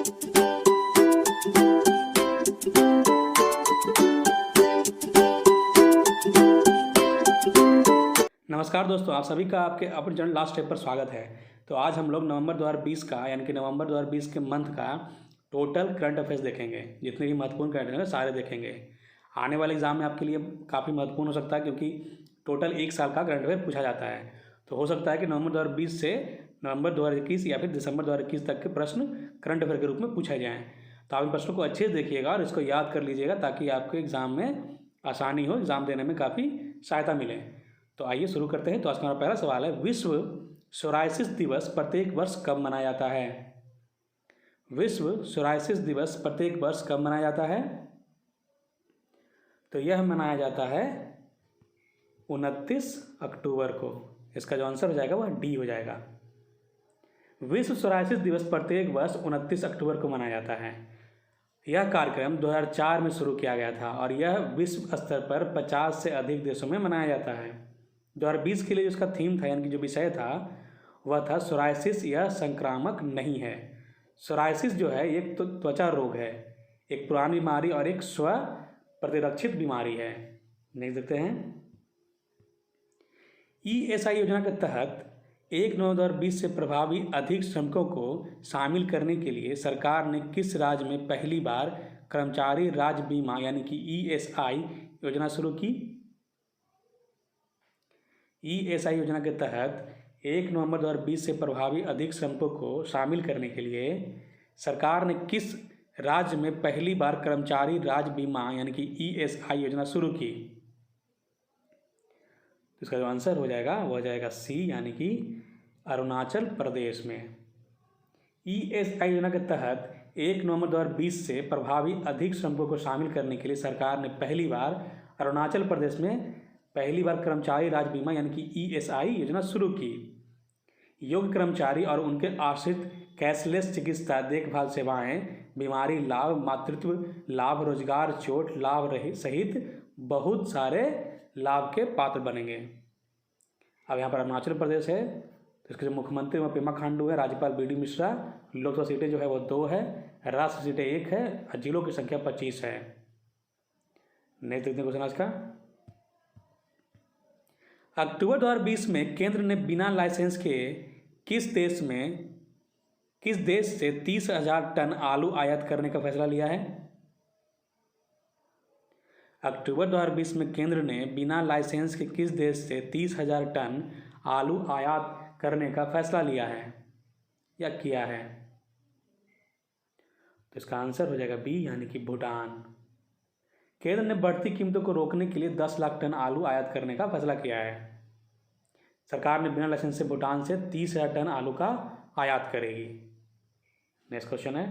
नमस्कार दोस्तों, आप सभी का आपके अपने चैनल लास्ट स्टेप पर स्वागत है। तो आज हम लोग नवंबर 2020 का यानी कि नवंबर 2020 के मंथ का टोटल करंट अफेयर्स देखेंगे। जितने भी महत्वपूर्ण करंट अफेयर्स सारे देखेंगे। आने वाले एग्जाम में आपके लिए काफ़ी महत्वपूर्ण हो सकता है, क्योंकि टोटल एक साल का करंट अफेयर पूछा जाता है। तो हो सकता है कि नवंबर 2020 से नवंबर 2021 या फिर दिसंबर 2021 तक के प्रश्न करंट अफेयर के रूप में पूछे जाएँ। तो आप इन प्रश्नों को अच्छे से देखिएगा और इसको याद कर लीजिएगा, ताकि आपके एग्ज़ाम में आसानी हो, एग्ज़ाम देने में काफ़ी सहायता मिले। तो आइए शुरू करते हैं। तो आज का हमारा पहला सवाल है, विश्व सोराइसिस दिवस प्रत्येक वर्ष कब मनाया जाता है? विश्व सोराइसिस दिवस प्रत्येक वर्ष कब मनाया जाता है? तो यह मनाया जाता है 29 अक्टूबर को। इसका जो आंसर हो जाएगा वह डी हो जाएगा। विश्व सोराइसिस दिवस प्रत्येक वर्ष 29 अक्टूबर को मनाया जाता है। यह कार्यक्रम 2004 में शुरू किया गया था और यह विश्व स्तर पर 50 से अधिक देशों में मनाया जाता है। 2020 के लिए उसका थीम था, यानी कि जो विषय था वह था सोराइसिस यह संक्रामक नहीं है। सोराइसिस जो है एक तो त्वचा रोग है, एक पुरानी बीमारी और एक स्व प्रतिरक्षित बीमारी है। देख सकते हैं। ESI योजना के तहत 1 नवंबर 2020 से प्रभावी अधिक श्रमिकों को शामिल करने के लिए सरकार ने किस राज्य में पहली बार कर्मचारी राज्य बीमा यानी कि ESI योजना शुरू की? ESI योजना के तहत 1 नवंबर 2020 से प्रभावी अधिक श्रमिकों को शामिल करने के लिए सरकार ने किस राज्य में पहली बार कर्मचारी राज्य बीमा यानी कि ESI योजना शुरू की? तो इसका जो आंसर हो जाएगा वह हो जाएगा सी, यानी कि अरुणाचल प्रदेश में। ESI योजना के तहत 1 नवंबर 2020 से प्रभावी अधिक श्रमिकों को शामिल करने के लिए सरकार ने पहली बार अरुणाचल प्रदेश में पहली बार कर्मचारी राज्य बीमा यानी कि ESI योजना शुरू की। योग्य कर्मचारी और उनके आश्रित कैशलेस चिकित्सा देखभाल सेवाएं, बीमारी लाभ, मातृत्व लाभ, रोजगार चोट लाभ सहित बहुत सारे लाभ के पात्र बनेंगे। अब यहाँ पर अरुणाचल प्रदेश है, तो इसके जो मुख्यमंत्री वह पेमा खांडू है, राज्यपाल BD मिश्रा, लोकसभा सीटें जो है वो 2 है, राष्ट्र सीटें 1 है और जिलों की संख्या 25 है। नेक्स्ट देखते हैं क्वेश्चन आज का। अक्टूबर 2020 में केंद्र ने बिना लाइसेंस के किस देश से 30,000 टन आलू आयात करने का फैसला लिया है? अक्टूबर 2020 में केंद्र ने बिना लाइसेंस के किस देश से 30,000 टन आलू आयात करने का फैसला लिया है या किया है? तो इसका आंसर हो जाएगा बी, यानी कि भूटान। केंद्र ने बढ़ती कीमतों को रोकने के लिए 10 लाख टन आलू आयात करने का फैसला किया है। सरकार ने बिना लाइसेंस से भूटान से 30,000 टन आलू का आयात करेगी। नेक्स्ट क्वेश्चन है,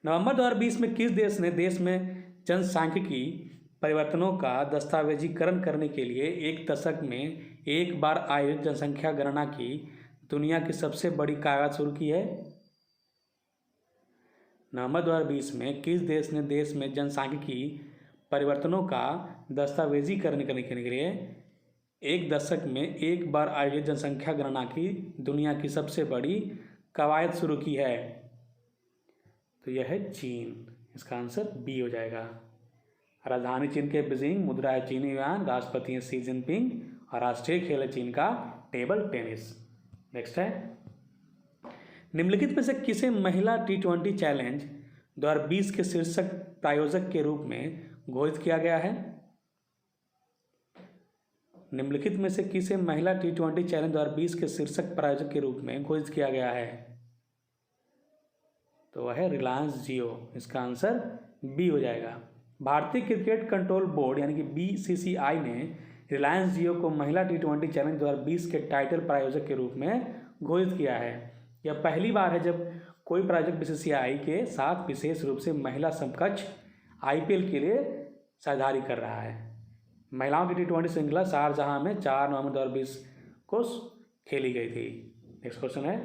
नवंबर 2020 में किस देश ने देश में जनसांख्यिकी परिवर्तनों का दस्तावेजीकरण करने के लिए एक दशक में एक बार आयोजित जनसंख्या गणना की दुनिया की सबसे बड़ी कागज शुरू की है? नवंबर 2020 में किस देश ने देश में जनसांख्यिकी परिवर्तनों का दस्तावेजीकरण करने के लिए एक दशक में एक बार आयोजित जनसंख्या गणना की दुनिया की सबसे बड़ी कवायद शुरू की है? तो यह है चीन। इसका आंसर बी हो जाएगा। राजधानी चीन के बीजिंग, मुद्रा है चीनी युआन, राष्ट्रपति हैं शी जिनपिंग और राष्ट्रीय खेल है चीन का टेबल टेनिस। नेक्स्ट है, निम्नलिखित में से किसे महिला T20 चैलेंज 2020 के शीर्षक प्रायोजक के रूप में घोषित किया गया है? निम्नलिखित में से किसे महिला T20 चैलेंज 2020 के शीर्षक प्रायोजक के रूप में घोषित किया गया है? तो वह है रिलायंस जियो। इसका आंसर बी हो जाएगा। भारतीय क्रिकेट कंट्रोल बोर्ड यानी कि BCCI ने रिलायंस जियो को महिला T20 चैलेंज 2020 के टाइटल प्रायोजक के रूप में घोषित किया है। यह पहली बार है जब कोई प्रायोजक BCCI के साथ विशेष रूप से महिला समकक्ष IPL के लिए साझेदारी कर रहा है। महिलाओं की T20 श्रृंखला शारजाह में 4 नवंबर 2020 को खेली गई थी। नेक्स्ट क्वेश्चन है,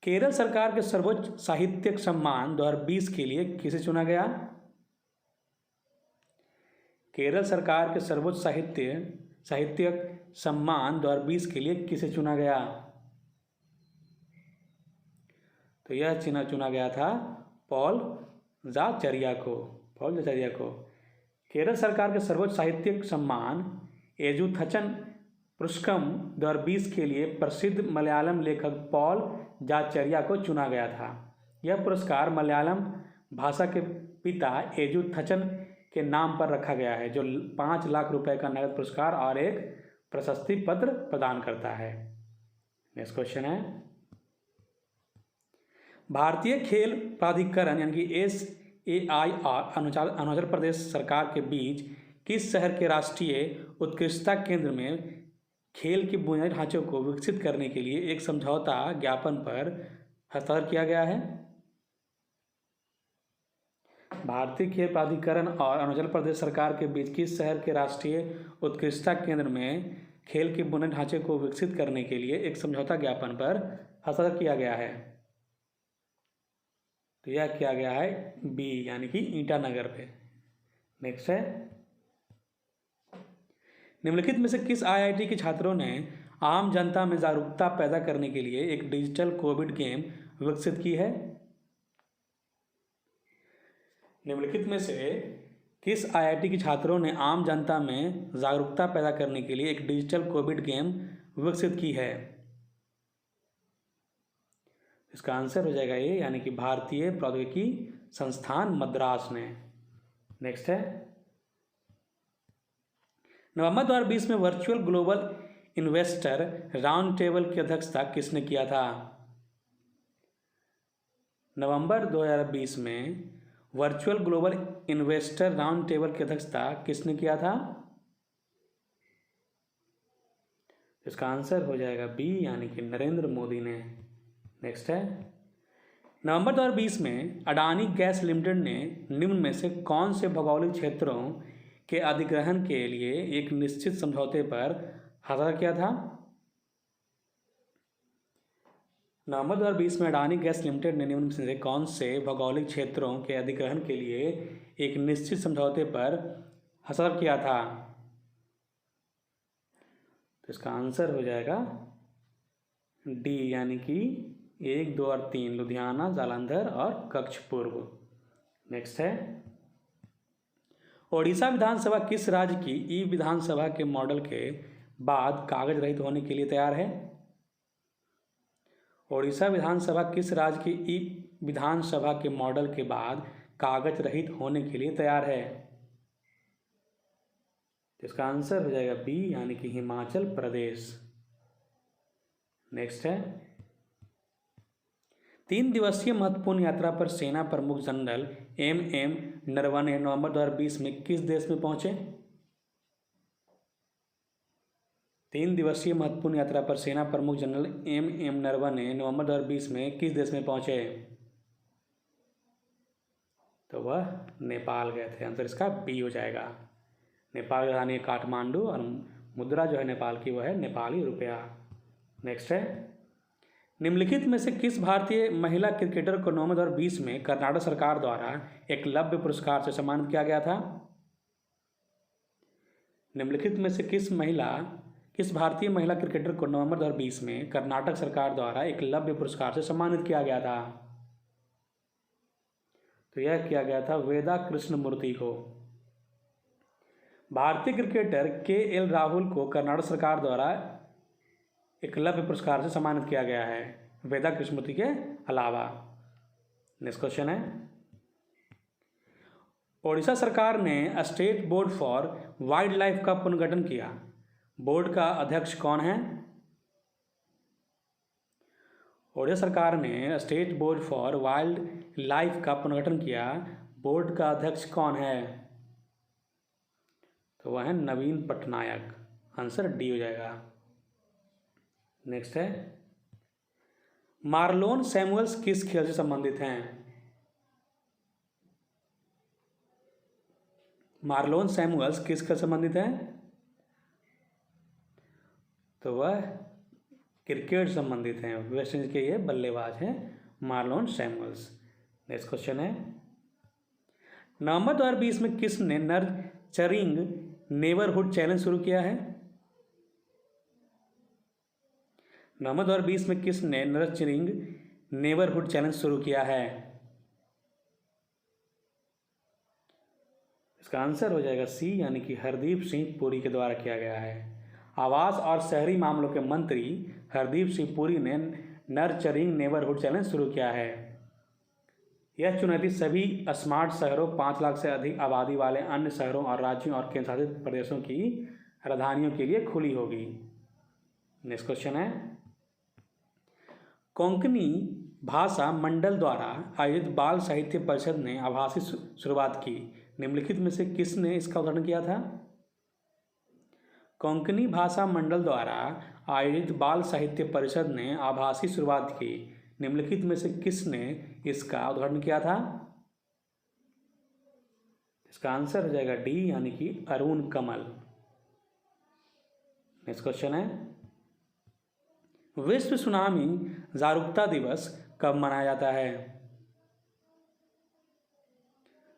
केरल सरकार के सर्वोच्च साहित्यिक सम्मान 2020 के लिए किसे चुना गया? केरल सरकार के सर्वोच्च साहित्यिक सम्मान 2020 के लिए किसे चुना गया? तो यह चुना चुना गया था पॉल ज़ाचरिया को। केरल सरकार के सर्वोच्च साहित्यिक सम्मान एजुथचन पुरस्कम 2020 के लिए प्रसिद्ध मलयालम लेखक पॉल ज़ाचरिया को चुना गया था। यह पुरस्कार मलयालम भाषा के पिता एजुथचन के नाम पर रखा गया है, जो 5 लाख रुपए का नगद पुरस्कार और एक प्रशस्ति पत्र प्रदान करता है। नेक्स्ट क्वेश्चन है, भारतीय खेल प्राधिकरण यानी कि SAI और अरुणाचल प्रदेश सरकार के बीच किस शहर के राष्ट्रीय उत्कृष्टता केंद्र में खेल के बुनियादी ढांचे को विकसित करने के लिए एक समझौता ज्ञापन पर हस्ताक्षर किया गया है? भारतीय खेल प्राधिकरण और अरुणाचल प्रदेश सरकार के बीच किस शहर के राष्ट्रीय उत्कृष्टता केंद्र में खेल के बुनियादी ढांचे को विकसित करने के लिए एक समझौता ज्ञापन पर हस्ताक्षर किया गया है? तो यह किया गया है B यानी कि ईटानगर पे। नेक्स्ट है, निम्नलिखित में से किस IIT के छात्रों ने आम जनता में जागरूकता पैदा करने के लिए एक डिजिटल कोविड गेम विकसित की है? निम्नलिखित में से किस IIT के छात्रों ने आम जनता में जागरूकता पैदा करने के लिए एक डिजिटल कोविड गेम विकसित की है? इसका आंसर हो जाएगा ये यानी कि भारतीय प्रौद्योगिकी संस्थान मद्रास ने। नेक्स्ट है, नवंबर 2020 में virtual global investor round table की अध्यक्षता किसने किया था? नवंबर 2020 में virtual global investor round table की अध्यक्षता किसने किया था? इसका आंसर हो जाएगा B यानी कि नरेंद्र मोदी ने। नेक्स्ट है, नवंबर 2020 में अडानी गैस लिमिटेड ने निम्न में से कौन से भौगोलिक क्षेत्रों के अधिग्रहण के लिए एक निश्चित समझौते पर हस्ताक्षर किया था? नवंबर 2020 में अडानी गैस लिमिटेड ने निम्न में से कौन से भौगोलिक क्षेत्रों के अधिग्रहण के लिए एक निश्चित समझौते पर हस्ताक्षर किया था? तो इसका आंसर हो जाएगा D यानी कि 1, 2 और 3 लुधियाना, जालंधर और कच्छ पूर्व। नेक्स्ट है, ओडिशा विधानसभा किस राज्य की ई विधानसभा के मॉडल के बाद कागज रहित होने के लिए तैयार है? ओडिशा विधानसभा किस राज्य की ई विधानसभा के मॉडल के बाद कागज रहित होने के लिए तैयार है? इसका आंसर हो जाएगा B यानी कि हिमाचल प्रदेश। नेक्स्ट है, 3 दिवसीय महत्वपूर्ण यात्रा पर सेना प्रमुख जनरल MM नरवणे नवंबर 2020 में किस देश में पहुंचे? 3 दिवसीय महत्वपूर्ण यात्रा पर सेना प्रमुख जनरल MM नरवणे नवंबर 2020 में किस देश में पहुंचे? तो वह नेपाल गए थे। आंसर इसका B हो जाएगा। नेपाल की राजधानी काठमांडू और मुद्रा जो है नेपाल की वह है नेपाली रुपया। नेक्स्ट है, निम्नलिखित में से किस भारतीय महिला क्रिकेटर को नवंबर 2020 में कर्नाटक सरकार द्वारा एकलव्य पुरस्कार से सम्मानित किया गया था? निम्नलिखित में से किस भारतीय महिला क्रिकेटर को नवंबर 2020 में कर्नाटक सरकार द्वारा एकलव्य पुरस्कार से सम्मानित किया गया था? तो यह किया गया था वेदा कृष्णमूर्ति को। भारतीय क्रिकेटर KL राहुल को कर्नाटक सरकार द्वारा एकलव्य पुरस्कार से सम्मानित किया गया है, वेदा कृष्णमूर्ति के अलावा। नेक्स्ट क्वेश्चन है, ओडिशा सरकार ने state board for wild life का पुनर्गठन किया। बोर्ड का अध्यक्ष कौन है? ओडिशा सरकार ने state board for wild life का पुनर्गठन किया। बोर्ड का अध्यक्ष कौन है? तो वह है नवीन पटनायक। आंसर D हो जाएगा। नेक्स्ट है, मार्लोन सैमुअल्स किस खेल से संबंधित हैं? मार्लोन सैमुअल्स किस खेल से संबंधित हैं? तो वह क्रिकेट से संबंधित हैं। वेस्ट इंडीज के ये बल्लेबाज हैं मार्लोन सैमुअल्स। नेक्स्ट क्वेश्चन है, नवंबर 2020 में किसने नर्चरिंग नेबरहुड चैलेंज शुरू किया है? नवंबर 2020 में किसने नर्चरिंग नेबरहुड चैलेंज शुरू किया है? इसका आंसर हो जाएगा सी, यानी कि हरदीप सिंह पुरी के द्वारा किया गया है। आवास और शहरी मामलों के मंत्री हरदीप सिंह पुरी ने नर्चरिंग नेबरहुड चैलेंज शुरू किया है। यह चुनौती सभी स्मार्ट शहरों, 5 लाख से अधिक आबादी वाले अन्य शहरों और राज्यों और केंद्रशासित प्रदेशों की राजधानियों के लिए खुली होगी। नेक्स्ट क्वेश्चन है, कोंकणी भाषा मंडल द्वारा आयोजित बाल साहित्य परिषद ने आभासी शुरुआत की। निम्नलिखित में से किसने इसका उद्घाटन किया था? कोंकणी भाषा मंडल द्वारा आयोजित बाल साहित्य परिषद ने आभासी शुरुआत की। निम्नलिखित में से किसने इसका उद्घाटन किया था? इसका आंसर हो जाएगा डी, यानी कि अरुण कमल। नेक्स्ट क्वेश्चन है, विश्व सुनामी जागरूकता दिवस कब मनाया जाता है?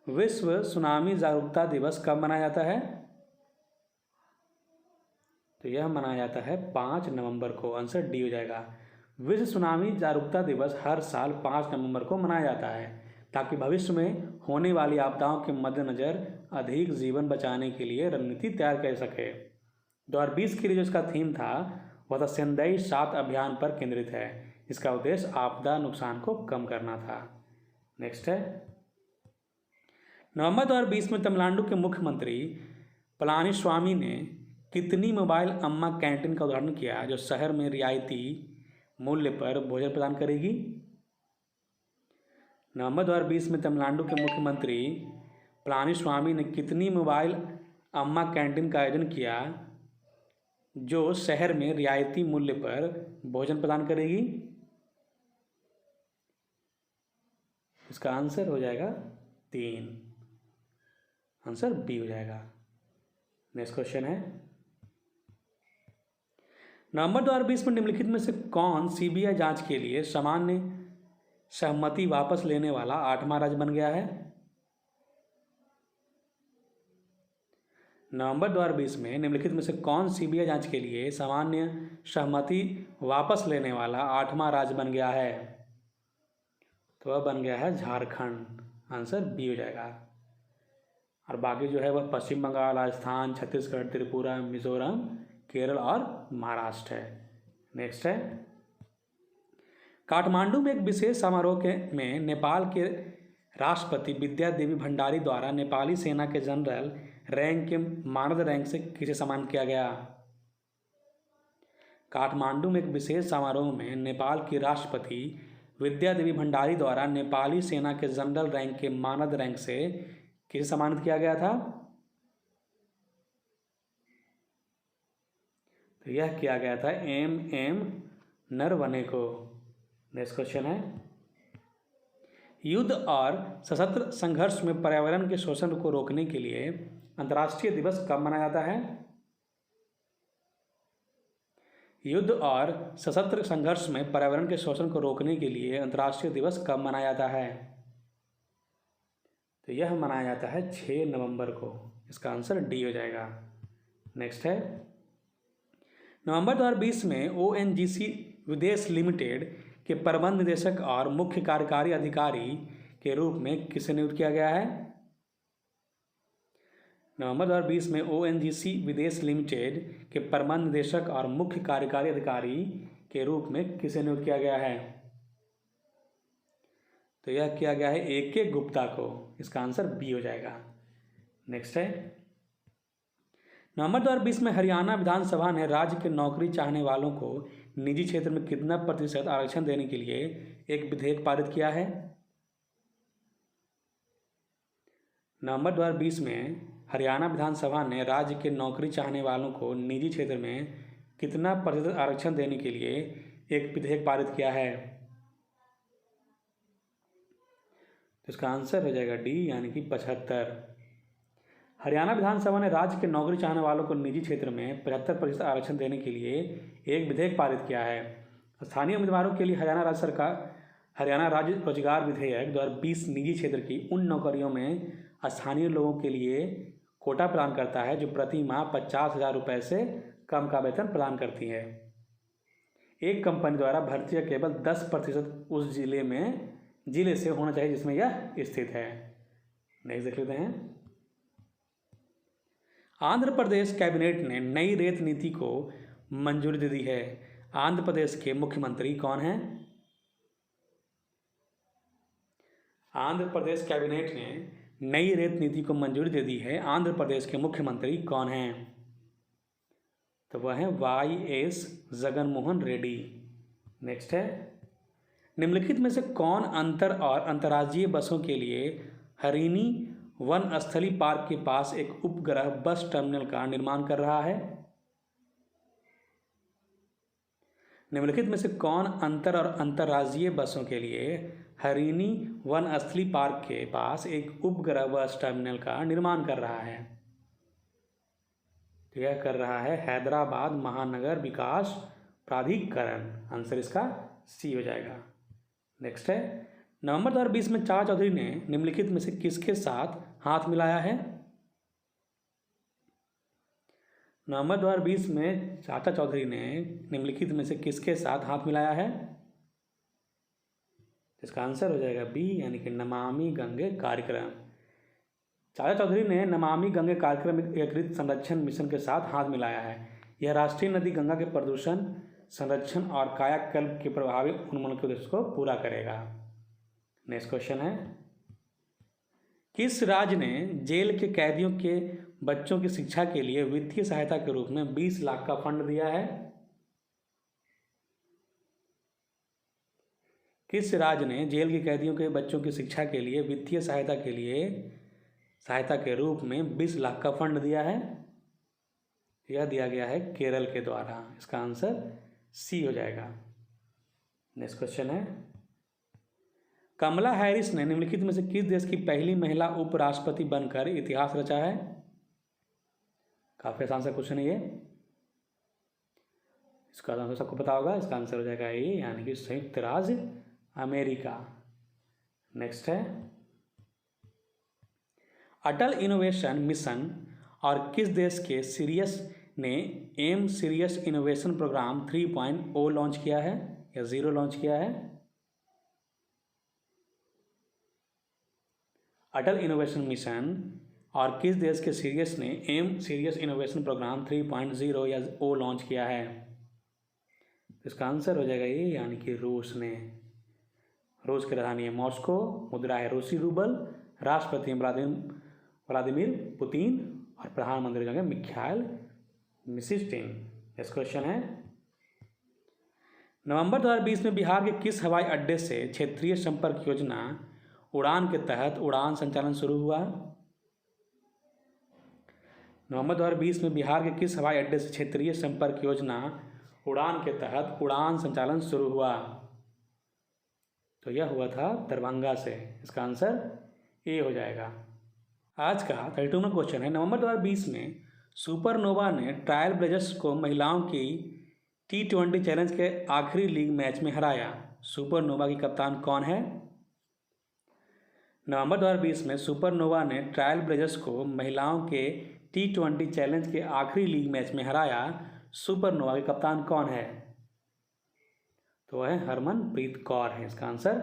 विश्व सुनामी जागरूकता दिवस कब मनाया जाता है? तो यह मनाया जाता है 5 नवंबर को। आंसर डी हो जाएगा। विश्व सुनामी जागरूकता दिवस हर साल 5 नवंबर को मनाया जाता है ताकि भविष्य में होने वाली आपदाओं के मद्देनज़र अधिक जीवन बचाने के लिए रणनीति तैयार कर सके। 2020 के लिए जो इसका थीम था वह था सेंदई 7 अभियान पर केंद्रित है। इसका उद्देश्य आपदा नुकसान को कम करना था। नेक्स्ट है, नवंबर 2020 में तमिलनाडु के मुख्यमंत्री पलानीस्वामी ने कितनी मोबाइल अम्मा कैंटीन का उद्घाटन किया जो शहर में रियायती मूल्य पर भोजन प्रदान करेगी? नवंबर 2020 में तमिलनाडु के मुख्यमंत्री पलानीस्वामी ने कितनी मोबाइल अम्मा कैंटीन का आयोजन किया जो शहर में रियायती मूल्य पर भोजन प्रदान करेगी? इसका आंसर हो जाएगा 3। आंसर बी हो जाएगा। नेक्स्ट क्वेश्चन है, नवंबर 2020 में निम्नलिखित में से कौन सीबीआई जांच के लिए सामान्य सहमति वापस लेने वाला 8वां राज्य बन गया है? नवंबर 2020 में निम्नलिखित में से कौन सीबीआई जांच के लिए सामान्य सहमति वापस लेने वाला 8वां राज्य बन गया है? तो वह बन गया है झारखंड। आंसर बी हो जाएगा। और बाकी जो है वह पश्चिम बंगाल, राजस्थान, छत्तीसगढ़, त्रिपुरा, मिजोरम, केरल और महाराष्ट्र है। नेक्स्ट है, काठमांडू में एक विशेष समारोह में नेपाल के राष्ट्रपति विद्या देवी भंडारी द्वारा नेपाली सेना के जनरल रैंक के मानद रैंक से किसे सम्मानित किया गया? काठमांडू में एक विशेष समारोह में नेपाल की राष्ट्रपति विद्या देवी भंडारी द्वारा नेपाली सेना के जनरल रैंक के मानद रैंक से किसे सम्मानित किया गया था? तो यह किया गया था MM नरवणे को। नेक्स्ट क्वेश्चन है, युद्ध और सशस्त्र संघर्ष में पर्यावरण के शोषण को रोकने के लिए अंतर्राष्ट्रीय दिवस कब मनाया जाता है? युद्ध और सशस्त्र संघर्ष में पर्यावरण के शोषण को रोकने के लिए अंतर्राष्ट्रीय दिवस कब मनाया जाता है? तो यह मनाया जाता है 6 नवंबर को। इसका आंसर डी हो जाएगा। नेक्स्ट है, नवंबर 2020 में ONGC विदेश लिमिटेड के प्रबंध निदेशक और मुख्य कार्यकारी अधिकारी के रूप में किसे नियुक्त किया गया है? नवंबर 2020 में ONGC विदेश लिमिटेड के प्रबंध निदेशक और मुख्य कार्यकारी अधिकारी के रूप में किसे नियुक्त किया गया है? तो यह किया गया है AK गुप्ता को। इसका आंसर बी हो जाएगा। नेक्स्ट है, नवंबर 2020 में हरियाणा विधानसभा ने राज्य के नौकरी चाहने वालों को निजी क्षेत्र में कितना % आरक्षण देने के लिए एक विधेयक पारित किया है? नवंबर 2020 में हरियाणा विधानसभा ने राज्य के नौकरी चाहने वालों को निजी क्षेत्र में कितना % आरक्षण देने के लिए एक विधेयक पारित किया है? तो इसका आंसर हो जाएगा डी, यानी कि 75। हरियाणा विधानसभा ने राज्य के नौकरी चाहने वालों को निजी क्षेत्र में 75% आरक्षण देने के लिए एक विधेयक पारित किया है। स्थानीय उम्मीदवारों के लिए हरियाणा राज्य रोजगार विधेयक 2020 निजी क्षेत्र की उन नौकरियों में स्थानीय लोगों के लिए कोटा प्रदान करता है जो प्रति माह 50,000 रुपये से कम का वेतन प्रदान करती है। एक कंपनी द्वारा भर्ती का केवल 10% उस जिले से होना चाहिए जिसमें यह स्थित है। नेक्स्ट देख लेते हैं। आंध्र प्रदेश कैबिनेट ने नई रेत नीति को मंजूरी दे दी है। आंध्र प्रदेश के मुख्यमंत्री कौन हैं? आंध्र प्रदेश कैबिनेट ने नई रेत नीति को मंजूरी दे दी है। आंध्र प्रदेश के मुख्यमंत्री कौन हैं? तो वह है YS जगनमोहन रेड्डी। नेक्स्ट है, निम्नलिखित में से कौन अंतर और अंतर्राज्यीय बसों के लिए हरिणी वन स्थली पार्क के पास एक उपग्रह बस टर्मिनल का निर्माण कर रहा है? निम्नलिखित में से कौन अंतर और अंतर्राज्यीय बसों के लिए हरिणी वन स्थली पार्क के पास एक उपग्रह बस टर्मिनल का निर्माण कर रहा है? तो यह कर रहा है हैदराबाद महानगर विकास प्राधिकरण। आंसर इसका सी हो जाएगा। नेक्स्ट है, नवंबर 2020 में चाचा चौधरी ने निम्नलिखित में से किसके साथ हाथ मिलाया है? नवंबर 2020 में चाचा चौधरी ने निम्नलिखित में से किसके साथ हाथ मिलाया है? इसका आंसर हो जाएगा बी, यानी कि नमामि गंगे कार्यक्रम। चाचा चौधरी ने नमामि गंगे कार्यक्रम एकीकृत संरक्षण मिशन के साथ हाथ मिलाया है। यह राष्ट्रीय नदी गंगा के प्रदूषण, संरक्षण और कायाकल्प के प्रभावी उन्मूलन के उद्देश्य को पूरा करेगा। नेक्स्ट क्वेश्चन है, किस राज्य ने जेल के कैदियों के बच्चों की शिक्षा के लिए वित्तीय सहायता के रूप में 20 लाख का फंड दिया है? किस राज्य ने जेल के कैदियों के बच्चों की शिक्षा के लिए वित्तीय सहायता के रूप में 20 लाख का फंड दिया है? यह दिया गया है केरल के द्वारा। इसका आंसर सी हो जाएगा। नेक्स्ट क्वेश्चन है, कमला हैरिस ने निम्नलिखित में से किस देश की पहली महिला उपराष्ट्रपति बनकर इतिहास रचा है? काफी आसान सा क्वेश्चन है ये। इसका आंसर सबको पता होगा। इसका आंसर हो जाएगा ए, यानी कि संयुक्त राज्य अमेरिका। नेक्स्ट है, अटल इनोवेशन मिशन और किस देश के सीरियस ने एम सीरियस इनोवेशन प्रोग्राम 3.0 लॉन्च किया है या 0 लॉन्च किया है? अटल इनोवेशन मिशन और किस देश के सीरियस ने एम सीरियस इनोवेशन प्रोग्राम 3.0 या ओ लॉन्च किया है? इसका आंसर हो जाएगा ये, यानी कि रूस ने। रूस की राजधानी है मॉस्को, मुद्रा है रूसी रूबल, राष्ट्रपति व्लादिमीर पुतिन और प्रधानमंत्री होंगे मिखाइल मिशिस्टिन। नेक्स्ट क्वेश्चन है, नवंबर 2020 में बिहार के किस हवाई अड्डे से क्षेत्रीय संपर्क योजना उड़ान के तहत उड़ान संचालन शुरू हुआ? नवंबर 2020 में बिहार के किस हवाई अड्डे से क्षेत्रीय संपर्क योजना उड़ान के तहत उड़ान संचालन शुरू हुआ? तो यह हुआ था दरभंगा से। इसका आंसर ए हो जाएगा। आज का 32वां क्वेश्चन है, नवंबर 2020 में सुपरनोवा ने ट्रायल ब्लेजर्स को महिलाओं की T20 चैलेंज के आखिरी लीग मैच में हराया। सुपरनोवा की कप्तान कौन है? नवंबर 2020 में सुपरनोवा ने ट्रायल ब्लेजर्स को महिलाओं के T20 चैलेंज के आखिरी लीग मैच में हराया। सुपरनोवा के कप्तान कौन है? तो वह है हरमनप्रीत कौर है। इसका आंसर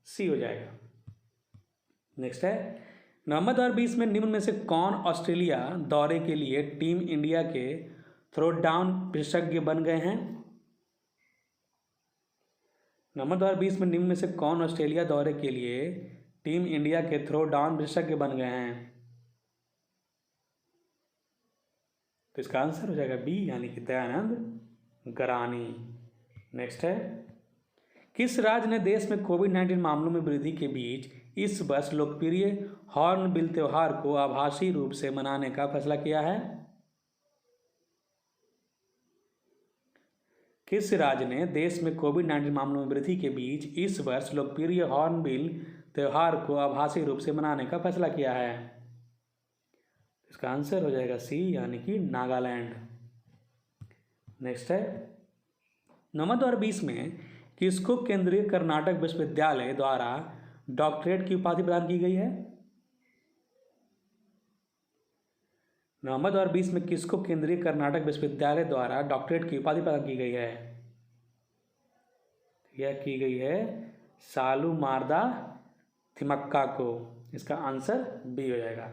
सी हो जाएगा। नेक्स्ट है, नवंबर 2020 में निम्न में से कौन ऑस्ट्रेलिया दौरे के लिए टीम इंडिया के थ्रोडाउन विशेषज्ञ बन गए हैं? नवंबर 2020 में निम्न में से कौन ऑस्ट्रेलिया दौरे के लिए टीम इंडिया के थ्रोडाउन विशेषज्ञ बन गए हैं? तो इसका आंसर हो जाएगा बी, यानी कि दयानंद गरानी। नेक्स्ट है, किस राज्य ने देश में कोविड-19 मामलों में वृद्धि के बीच इस वर्ष लोकप्रिय हॉर्नबिल त्योहार को आभासी रूप से मनाने का फैसला किया है? किस राज्य ने देश में कोविड-19 मामलों में वृद्धि के बीच इस वर्ष लोकप्रिय हॉर्नबिल त्योहार को आभासी रूप से मनाने का फैसला किया है? इसका आंसर हो जाएगा सी, यानी कि नागालैंड। नेक्स्ट है, नवंबर 2020 में किसको केंद्रीय कर्नाटक विश्वविद्यालय द्वारा डॉक्टरेट की उपाधि प्रदान की गई है? नवंबर 2020 में किसको केंद्रीय कर्नाटक विश्वविद्यालय द्वारा डॉक्टरेट की उपाधि प्रदान की गई है? यह की गई है सालुमारदा थिमक्का को। इसका आंसर बी हो जाएगा।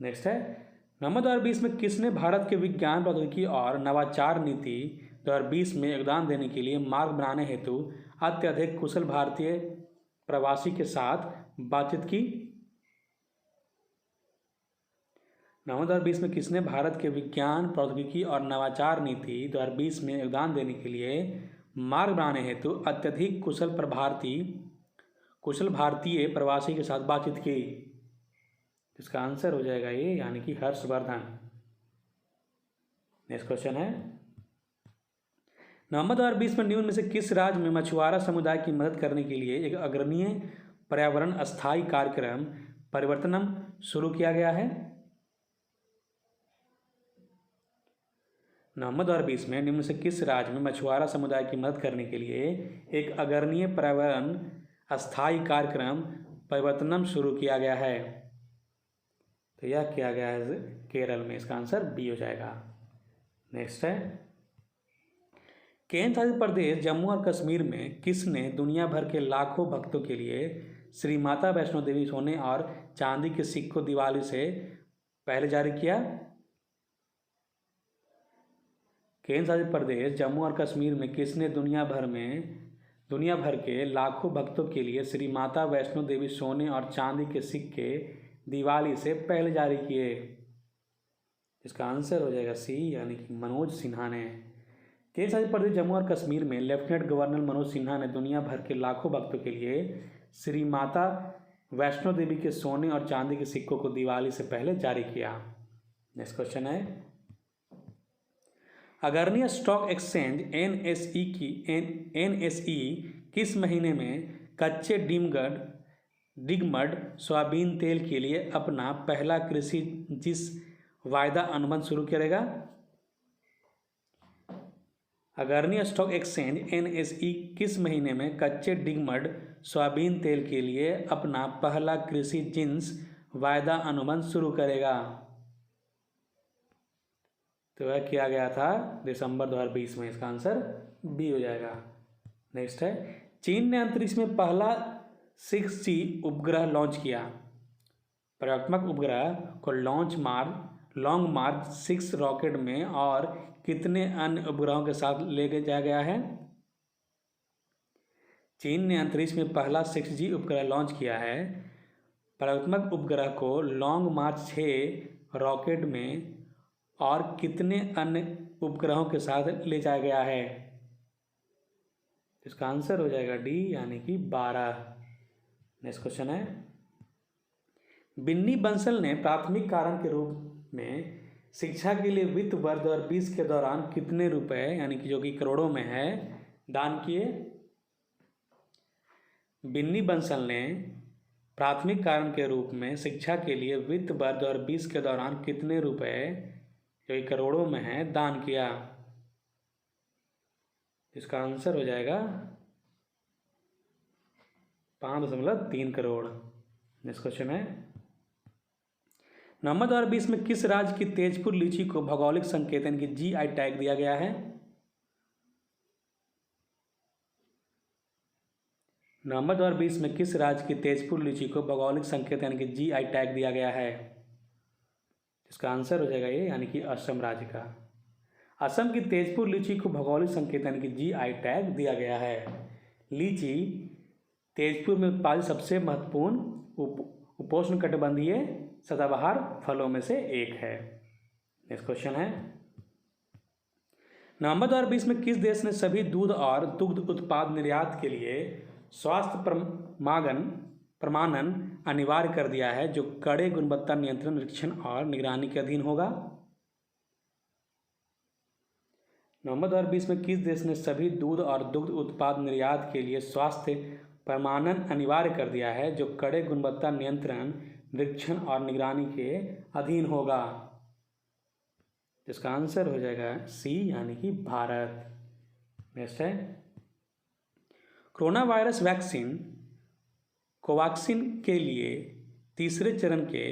नेक्स्ट है, नंबर 2020 में किसने भारत के विज्ञान प्रौद्योगिकी और नवाचार नीति 2020 में योगदान देने के लिए मार्ग बनाने हेतु अत्यधिक कुशल भारतीय प्रवासी के साथ बातचीत की? नवंबर 2020 में किसने भारत के विज्ञान प्रौद्योगिकी और नवाचार नीति 2020 में योगदान देने के लिए मार्ग बनाने हेतु अत्यधिक कुशल भारतीय प्रवासी के साथ बातचीत की? इसका आंसर हो जाएगा ये, यानी कि हर्षवर्धन। नेक्स्ट क्वेश्चन है, नवंबर 2020 में निम्न में से किस राज्य में मछुआरा समुदाय की मदद करने के लिए एक अग्रणीय पर्यावरण अस्थायी कार्यक्रम परिवर्तनम शुरू किया गया है? नवंबर 2020 में निम्न से किस राज्य में मछुआरा समुदाय की मदद करने के लिए एक अग्रणीय पर्यावरण अस्थायी कार्यक्रम परिवर्तनम शुरू किया गया है? तो यह किया गया है केरल में। इसका आंसर बी हो जाएगा। नेक्स्ट है, केंद्र शासित प्रदेश जम्मू और कश्मीर में किसने दुनिया भर के लाखों भक्तों के लिए श्री माता वैष्णो देवी सोने और चांदी के सिक्कों दिवाली से पहले जारी किया? केंद्र शासित प्रदेश जम्मू और कश्मीर में किसने दुनिया भर के लाखों भक्तों के लिए श्री माता वैष्णो देवी सोने और चांदी के सिक्के दिवाली से पहले जारी किए? इसका आंसर हो जाएगा सी, यानी कि मनोज सिन्हा ने। केंद्र शासित प्रदेश जम्मू और कश्मीर में लेफ्टिनेंट गवर्नर मनोज सिन्हा ने दुनिया भर के लाखों भक्तों के लिए श्री माता वैष्णो देवी के सोने और चांदी के सिक्कों को दिवाली से पहले जारी किया। नेक्स्ट क्वेश्चन है, अग्रणीय स्टॉक एक्सचेंज एनएसई किस महीने में कच्चे डिगमड सोयाबीन तेल के लिए अपना पहला कृषि जिस वायदा अनुबंध शुरू करेगा? अग्रणीय स्टॉक एक्सचेंज एनएसई किस महीने में कच्चे डिगमड सोयाबीन तेल के लिए अपना पहला कृषि जिन्स वायदा अनुबंध शुरू करेगा? तो वह किया गया था दिसंबर 2020 में। इसका आंसर बी हो जाएगा। नेक्स्ट है, चीन ने अंतरिक्ष में पहला 6G उपग्रह लॉन्च किया। प्रयोगात्मक उपग्रह को लॉन्ग मार्च 6 रॉकेट में और कितने अन्य उपग्रहों के साथ ले जाया गया है? चीन ने अंतरिक्ष में पहला 6G उपग्रह लॉन्च किया है। प्रयोगात्मक उपग्रह को लॉन्ग मार्च 6 रॉकेट में और कितने अन्य उपग्रहों के साथ ले जाया गया है? इसका आंसर हो जाएगा डी, यानी कि 12। नेक्स्ट क्वेश्चन है, बिन्नी बंसल ने प्राथमिक कारण के रूप में शिक्षा के लिए वित्त वर्ष 2020 के दौरान कितने रुपए, यानी कि जो कि करोड़ों में है, दान किए? बिन्नी बंसल ने प्राथमिक कारण के रूप में शिक्षा के लिए वित्त वर्ष 2020 के दौरान कितने रुपए, जो कि करोड़ों में है, दान किया? इसका आंसर हो जाएगा 5.3 करोड़। नेक्स्ट क्वेश्चन है, नवंबर 2020 में किस राज्य की तेजपुर लीची को भौगोलिक संकेत यानी कि GI टैग दिया गया है? नवंबर 2020 में किस राज्य की तेजपुर लीची को भौगोलिक संकेत यानी कि GI टैग दिया गया है? इसका आंसर हो जाएगा ये, यानी कि असम राज्य का। असम की तेजपुर लीची को भौगोलिक संकेत यानी कि GI टैग दिया गया है। लीची तेजपुर में उत्पादित सबसे महत्वपूर्ण उपोष्णकटिबंधीय सदाबहार फलों में से एक है। नेक्स्ट क्वेश्चन है, नवंबर 2020 में किस देश ने सभी दूध और दुग्ध उत्पाद निर्यात के लिए स्वास्थ्य प्रमाणन अनिवार्य कर दिया है, जो कड़े गुणवत्ता नियंत्रण, निरीक्षण और निगरानी के अधीन होगा? नवंबर 2020 में किस देश ने सभी दूध और दुग्ध उत्पाद निर्यात के लिए स्वास्थ्य प्रमाणन अनिवार्य कर दिया है, जो कड़े गुणवत्ता नियंत्रण, निरीक्षण और निगरानी के अधीन होगा? जिसका आंसर हो जाएगा सी, यानी कि भारत। नेक्स्ट है, कोरोना वायरस वैक्सीन कोवैक्सीन के लिए तीसरे चरण के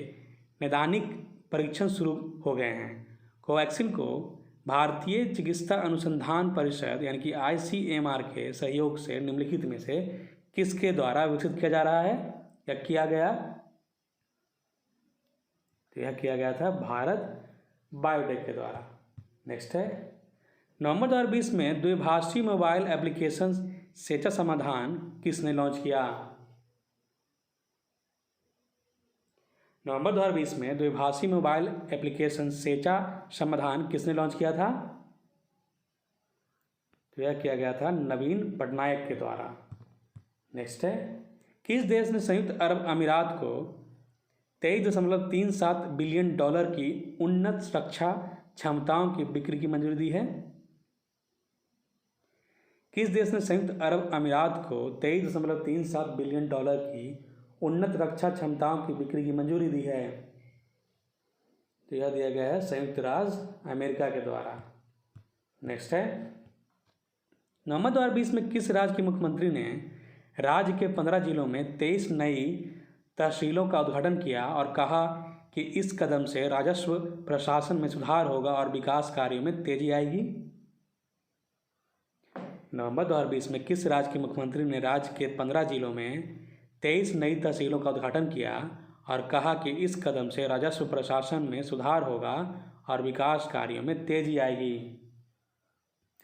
नैदानिक परीक्षण शुरू हो गए हैं। कोवैक्सीन को भारतीय चिकित्सा अनुसंधान परिषद यानी कि ICMR के सहयोग से निम्नलिखित में से किसके द्वारा विकसित किया जा रहा है या किया गया? तो यह किया गया था भारत बायोटेक के द्वारा। नेक्स्ट है, नवंबर 2020 में द्विभाषी मोबाइल एप्लीकेशन सेचा समाधान किसने लॉन्च किया? नवंबर 2020 में द्विभाषी मोबाइल एप्लीकेशन सेचा समाधान किसने लॉन्च किया था? तो यह किया गया था नवीन पटनायक के द्वारा। नेक्स्ट है, किस देश ने संयुक्त अरब अमीरात को 23.37 बिलियन डॉलर की उन्नत रक्षा क्षमताओं की बिक्री की मंजूरी दी है? किस देश ने संयुक्त अरब अमीरात को 23.37 बिलियन डॉलर की उन्नत रक्षा क्षमताओं की बिक्री की मंजूरी दी है? तो यह दिया गया है संयुक्त राज्य अमेरिका के द्वारा। नेक्स्ट है, नवंबर 2020 में किस राज्य के मुख्यमंत्री ने राज्य के 15 जिलों में 23 नई तहसीलों का उद्घाटन किया और कहा कि इस कदम से राजस्व प्रशासन में सुधार होगा और विकास कार्यों में तेजी आएगी? नवंबर 2020 में किस राज्य के मुख्यमंत्री ने राज्य के 15 जिलों में 23 नई तहसीलों का उद्घाटन किया और कहा कि इस कदम से राजस्व प्रशासन में सुधार होगा और विकास कार्यों में तेजी आएगी?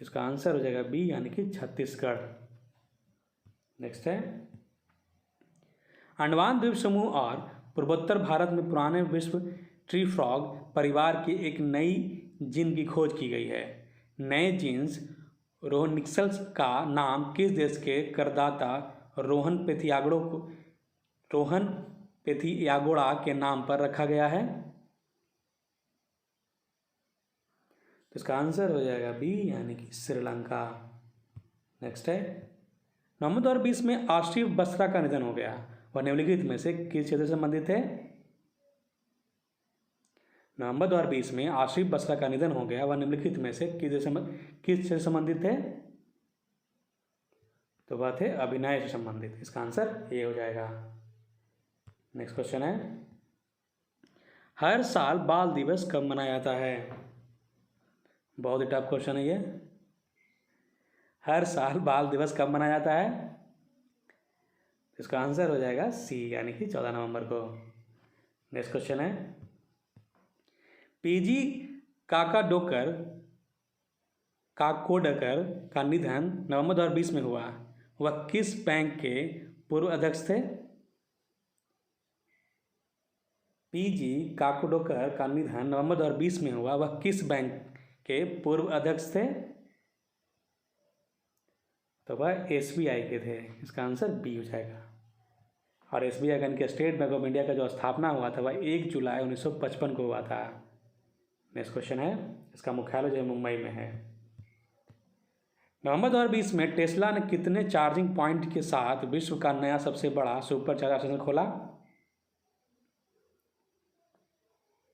इसका आंसर हो जाएगा बी यानी कि छत्तीसगढ़। नेक्स्ट है, अंडमान द्वीप समूह और पूर्वोत्तर भारत में पुराने विश्व ट्री फ्रॉग परिवार की एक नई जीन की खोज की गई है। नए जीन्स रोहनिक्सल्स का नाम किस देश के करदाता रोहन पेथियागोड़ा के नाम पर रखा गया है? तो इसका आंसर हो जाएगा बी यानी कि श्रीलंका। नेक्स्ट है, नवंबर 2020 में आसिफ बसरा का निधन हो गया। वह निम्नलिखित में से किस क्षेत्र से संबंधित है? नवंबर 2020 में आसिफ बसरा का निधन हो गया। वह निम्नलिखित में से किस से संबंधित है? तो वह थे अभिनय से संबंधित। इसका आंसर ये हो जाएगा। नेक्स्ट क्वेश्चन है, हर साल बाल दिवस कब मनाया जाता है? बहुत ही टफ क्वेश्चन है ये। हर साल बाल दिवस कब मनाया जाता है? इसका आंसर हो जाएगा सी यानी कि 14 नवंबर को। नेक्स्ट क्वेश्चन है, पीजी काकाडोकर का निधन नवंबर 2020 में हुआ। वह किस बैंक के पूर्व अध्यक्ष थे? पीजी काकाडोकर का निधन नवंबर 2020 में हुआ। वह किस बैंक के पूर्व अध्यक्ष थे? तो वह SBI के थे। इसका आंसर बी हो जाएगा। और SBI का इनके स्टेट बैंक ऑफ इंडिया का जो स्थापना हुआ था वह 1 जुलाई 1955 को हुआ था। नेक्स्ट क्वेश्चन है, इसका मुख्यालय जो है मुंबई में है। नवंबर 2020 में टेस्ला ने कितने चार्जिंग पॉइंट के साथ विश्व का नया सबसे बड़ा सुपर चार्जर स्टेशन खोला?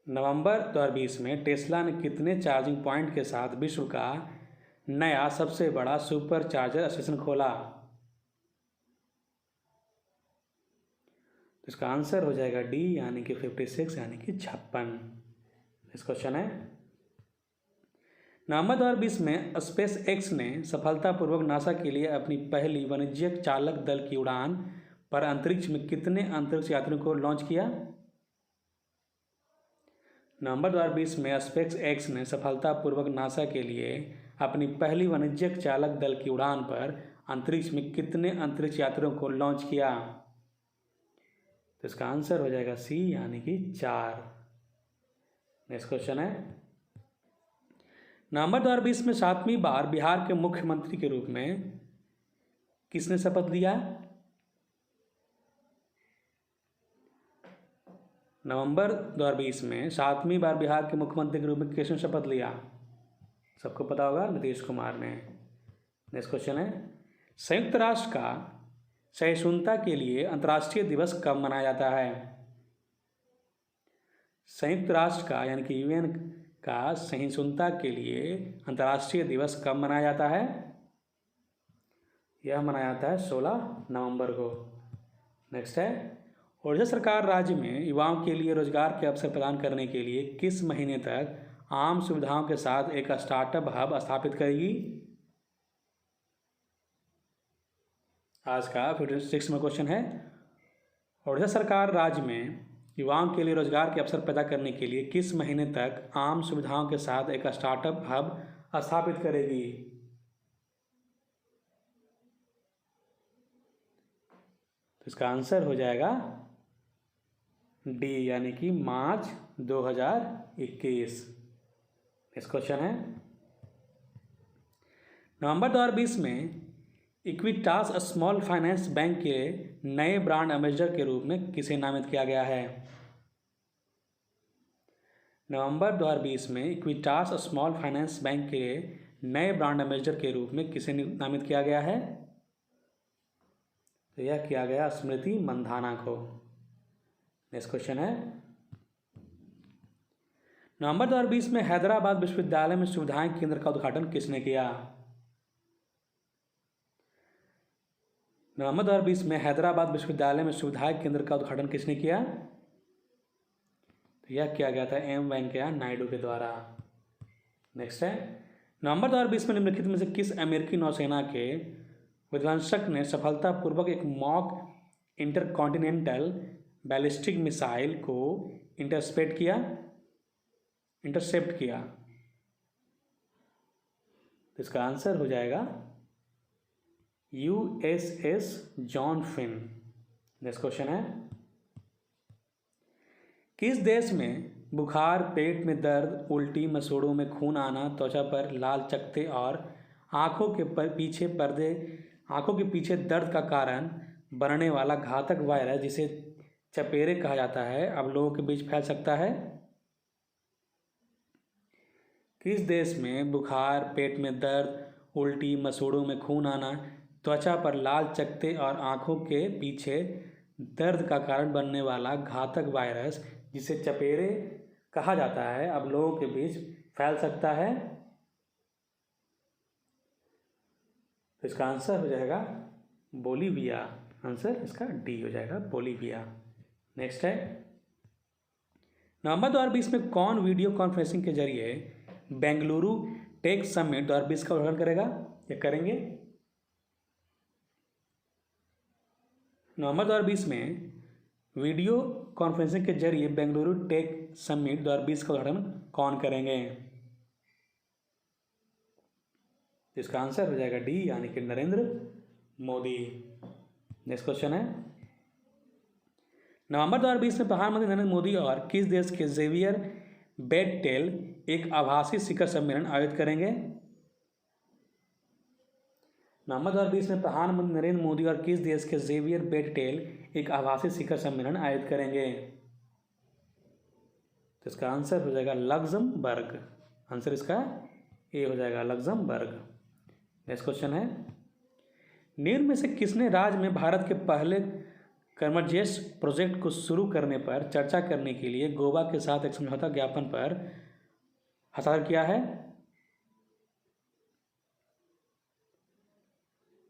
नवंबर 2020 में टेस्ला ने कितने चार्जिंग पॉइंट के साथ विश्व का नया सबसे बड़ा सुपर चार्जर स्टेशन खोला? तो इसका आंसर हो जाएगा डी यानी कि 56 यानी कि 56। इस क्वेश्चन है, नवंबर 2020 में स्पेस एक्स ने सफलतापूर्वक नासा के लिए अपनी पहली वाणिज्यिक चालक दल की उड़ान पर अंतरिक्ष में कितने अंतरिक्ष यात्रियों को लॉन्च किया? नवंबर 2020 में स्पेस एक्स ने सफलतापूर्वक नासा के लिए अपनी पहली वाणिज्यिक चालक दल की उड़ान पर अंतरिक्ष में कितने अंतरिक्ष यात्रियों को लॉन्च किया? तो इसका आंसर हो जाएगा सी यानी कि 4। नेक्स्ट क्वेश्चन है, नवंबर 2020 में 7वीं बार बिहार के मुख्यमंत्री के रूप में किसने शपथ लिया? नवंबर 2020 में 7वीं बार बिहार के मुख्यमंत्री के रूप में किसने शपथ लिया? सबको पता होगा, नीतीश कुमार ने। नेक्स्ट क्वेश्चन है, संयुक्त राष्ट्र का सहिष्णुता के लिए अंतर्राष्ट्रीय दिवस कब मनाया जाता है? संयुक्त राष्ट्र का यानी कि UN का सहिष्णुता के लिए अंतर्राष्ट्रीय दिवस कब मनाया जाता है? यह मनाया जाता है 16 नवंबर को। नेक्स्ट है, ओडिशा सरकार राज्य में युवाओं के लिए रोजगार के अवसर प्रदान करने के लिए किस महीने तक आम सुविधाओं के साथ एक स्टार्टअप हब स्थापित करेगी? आज का 56 में क्वेश्चन है, ओडिशा सरकार राज्य में युवाओं के लिए रोजगार के अवसर पैदा करने के लिए किस महीने तक आम सुविधाओं के साथ एक स्टार्टअप हब स्थापित करेगी? तो इसका आंसर हो जाएगा डी, यानी कि मार्च 2021। नेक्स्ट क्वेश्चन है, नवंबर 2020 में इक्विटास स्मॉल फाइनेंस बैंक के नए ब्रांड एम्बेसडर के रूप में किसे नामित किया गया है? नवंबर 2020 में इक्विटास स्मॉल फाइनेंस बैंक के नए ब्रांड एम्बेसडर के रूप में किसे नामित किया गया है? तो यह किया गया स्मृति मंधाना को। नेक्स्ट क्वेश्चन है, नवंबर 2020 में हैदराबाद विश्वविद्यालय में सुविधाएं केंद्र का उद्घाटन किसने किया? नवंबर 2020 में हैदराबाद विश्वविद्यालय में सुविधाएं केंद्र का उद्घाटन किसने किया? तो यह किया गया था एम वेंकैया नायडू के द्वारा। नेक्स्ट है, नवंबर 2020 में निम्नलिखित में से किस अमेरिकी नौसेना के विध्वंसक ने सफलतापूर्वक एक मॉक इंटरकॉन्टिनेंटल बैलिस्टिक मिसाइल को इंटरसेप्ट किया? तो इसका आंसर हो जाएगा USS John Finn. Next question है, किस देश में बुखार, पेट में दर्द, उल्टी, मसूड़ों में खून आना, त्वचा पर लाल चकत्ते और आंखों के पीछे दर्द का कारण बनने वाला घातक वायरस जिसे चपेरे कहा जाता है अब लोगों के बीच फैल सकता है? किस देश में बुखार, पेट में दर्द, उल्टी, मसूड़ों में खून आना, त्वचा पर लाल चकत्ते और आंखों के पीछे दर्द का कारण बनने वाला घातक वायरस जिसे चपेरे कहा जाता है अब लोगों के बीच फैल सकता है? तो इसका आंसर हो जाएगा बोलीविया। आंसर इसका डी हो जाएगा, बोलीविया। नेक्स्ट है, नवंबर 2020 में कौन वीडियो कॉन्फ्रेंसिंग के जरिए बेंगलुरु टेक समिट 2020 का उद्घाटन करेगा या करेंगे? नवंबर 2020 में वीडियो कॉन्फ्रेंसिंग के जरिए बेंगलुरु टेक समिट 2020 का उद्घाटन कौन करेंगे? इसका आंसर हो जाएगा डी, यानी कि नरेंद्र मोदी। नेक्स्ट क्वेश्चन है, नवंबर 2020 में प्रधानमंत्री नरेंद्र मोदी और किस देश के जेवियर बेटटेल एक आभासी शिखर सम्मेलन आयोजित करेंगे? नवंबर 2020 में प्रधानमंत्री नरेंद्र मोदी और किस देश के जेवियर बेटटेल एक आभासी शिखर सम्मेलन आयोजित करेंगे? तो इसका आंसर हो जाएगा लग्जमबर्ग। आंसर इसका ए हो जाएगा, लग्जमबर्ग। नेक्स्ट क्वेश्चन है, निम्न में से किसने राज्य में भारत के पहले कन्वर्जेंस प्रोजेक्ट को शुरू करने पर चर्चा करने के लिए गोवा के साथ एक समझौता ज्ञापन पर हस्ताक्षर किया है?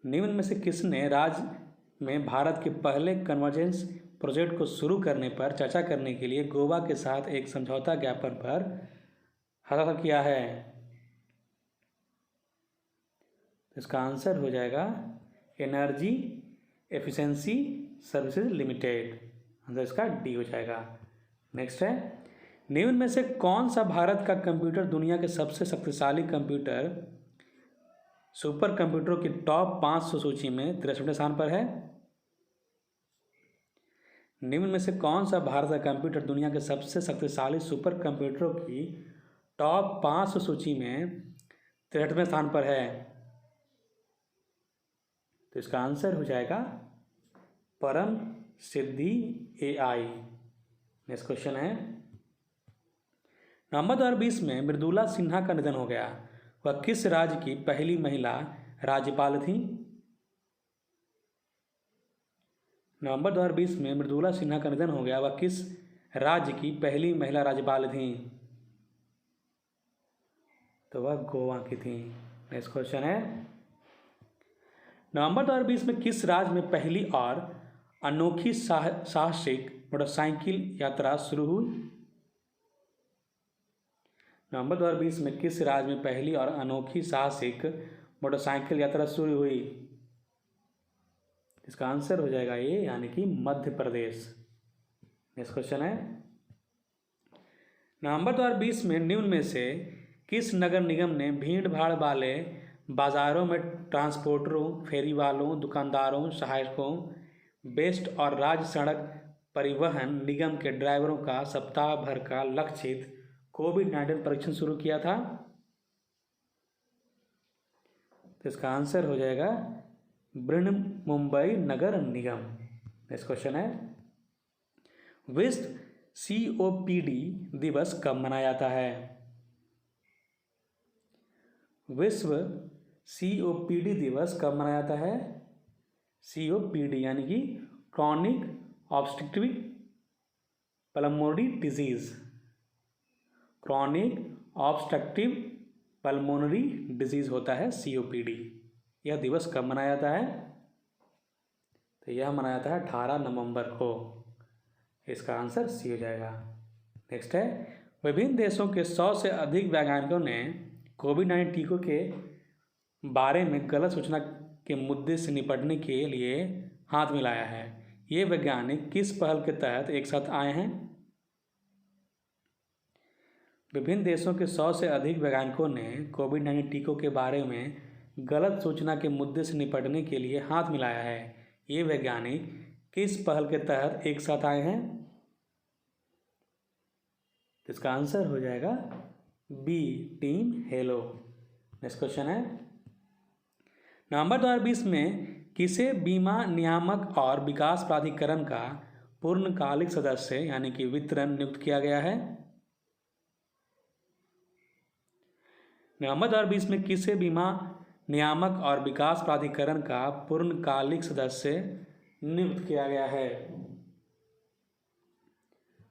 निम्न में से किसने राज्य में भारत के पहले कन्वर्जेंस प्रोजेक्ट को शुरू करने पर चर्चा करने के लिए गोवा के साथ एक समझौता ज्ञापन पर हस्ताक्षर किया है? इसका आंसर हो जाएगा energy efficiency services limited. Answer इसका डी हो जाएगा। नेक्स्ट है, निम्न में से कौन सा भारत का कंप्यूटर दुनिया के सबसे शक्तिशाली कंप्यूटर सुपर कंप्यूटरों की टॉप 500 सूची में 63वें स्थान पर है? निम्न में से कौन सा भारत का कंप्यूटर दुनिया के सबसे शक्तिशाली सुपर कंप्यूटरों की टॉप 500 सूची में 63वें स्थान पर है? तो इसका आंसर हो जाएगा परम सिद्धि AI। नेक्स्ट क्वेश्चन है, नवंबर 2020 में मृदुला सिन्हा का निधन हो गया, वह किस राज्य की पहली महिला राज्यपाल थी? नवंबर 2020 में मृदुला सिन्हा का निधन हो गया, वह किस राज्य की पहली महिला राज्यपाल थी? तो वह गोवा की थी। नेक्स्ट क्वेश्चन है, नवंबर 2020 में किस राज्य में पहली और अनोखी साहसिक मोटरसाइकिल यात्रा शुरू हुई? नवंबर 2020 में किस राज्य में पहली और अनोखी साहसिक मोटरसाइकिल यात्रा शुरू हुई? इसका आंसर हो जाएगा ये, यानी कि मध्य प्रदेश। नेक्स्ट क्वेश्चन है, नवंबर 2020 में निम्न में से किस नगर निगम ने भीड़ भाड़ वाले बाजारों में ट्रांसपोर्टरों, फेरी वालों, दुकानदारों, सहायकों, बेस्ट और राज्य सड़क परिवहन निगम के ड्राइवरों का सप्ताह भर का लक्षित कोविड-19 परीक्षण शुरू किया था? तो इसका आंसर हो जाएगा बृहन्मुंबई नगर निगम। नेक्स्ट क्वेश्चन है, विश्व COPD दिवस कब मनाया जाता है? विश्व COPD दिवस कब मनाया जाता है? COPD यानी कि chronic obstructive pulmonary disease. Chronic obstructive pulmonary disease होता है COPD। यह दिवस कब मनाया जाता है? तो यह मनाया जाता है 18 नवंबर को। इसका आंसर सी हो जाएगा। नेक्स्ट है, विभिन्न देशों के 100 से अधिक वैज्ञानिकों ने कोविड-19 टीकों के बारे में गलत सूचना के मुद्दे से निपटने के लिए हाथ मिलाया है। ये वैज्ञानिक किस पहल के तहत एक साथ आए हैं? विभिन्न देशों के 100 से अधिक वैज्ञानिकों ने कोविड-19 टीकों के बारे में गलत सूचना के मुद्दे से निपटने के लिए हाथ मिलाया है। ये वैज्ञानिक किस पहल के तहत एक साथ आए हैं? इसका आंसर हो जाएगा B, Team Halo. Next question है, नवंबर 2020 में किसे बीमा नियामक और विकास प्राधिकरण का पूर्णकालिक सदस्य यानी कि वितरण नियुक्त किया गया है? नवंबर 2020 में किसे बीमा नियामक और विकास प्राधिकरण का पूर्णकालिक सदस्य नियुक्त किया गया है?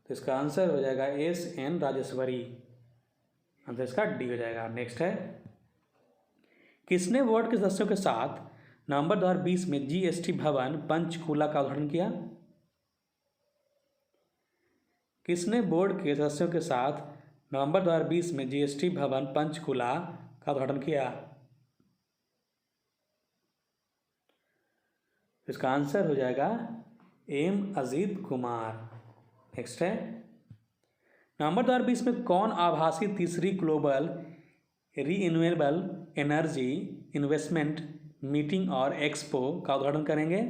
तो इसका आंसर हो जाएगा SN राजेश्वरी। आंसर इसका डी हो जाएगा। नेक्स्ट है, किसने बोर्ड के सदस्यों के साथ नवंबर 2020 में GST भवन पंचकूला का उद्घाटन किया? किसने बोर्ड के सदस्यों के साथ नवंबर 2020 में GST भवन पंचकूला का उद्घाटन किया? इसका आंसर हो जाएगा M अजीत कुमार। नेक्स्ट है, नवंबर 2020 में कौन आभासी तीसरी global renewable energy investment meeting और एक्सपो का उद्घाटन करेंगे?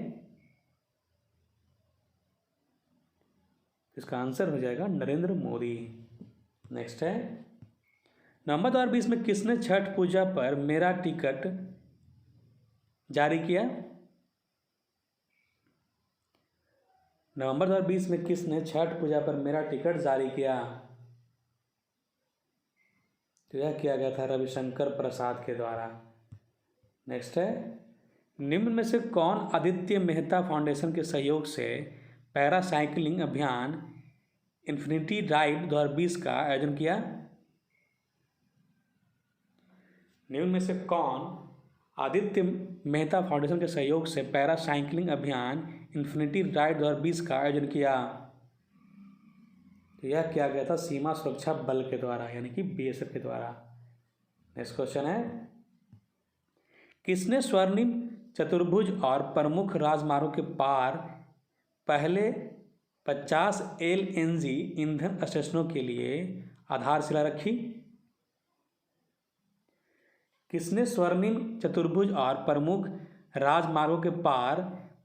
इसका आंसर हो जाएगा नरेंद्र मोदी। नेक्स्ट है, नवंबर 2020 में किसने छठ पूजा पर मेरा टिकट जारी किया? नवंबर 2020 में किसने छठ पूजा पर मेरा टिकट जारी किया? तो यह किया गया था रविशंकर प्रसाद के द्वारा। नेक्स्ट है, निम्न में से कौन आदित्य मेहता फाउंडेशन के सहयोग से पैरासाइकिलिंग अभियान इन्फिनिटी राइड 2020 का आयोजन किया? निम्न में से कौन आदित्य मेहता फाउंडेशन के सहयोग से पैरासाइकिलिंग अभियान इन्फिनिटी राइड 2020 का आयोजन किया? तो यह किया गया था सीमा सुरक्षा बल के द्वारा यानी कि BSF के द्वारा। नेक्स्ट क्वेश्चन है, किसने स्वर्णिम चतुर्भुज और प्रमुख राजमार्गों के पार पहले 50 LNG ईंधन स्टेशनों के लिए आधारशिला रखी? किसने स्वर्णिम चतुर्भुज और प्रमुख राजमार्गों के पार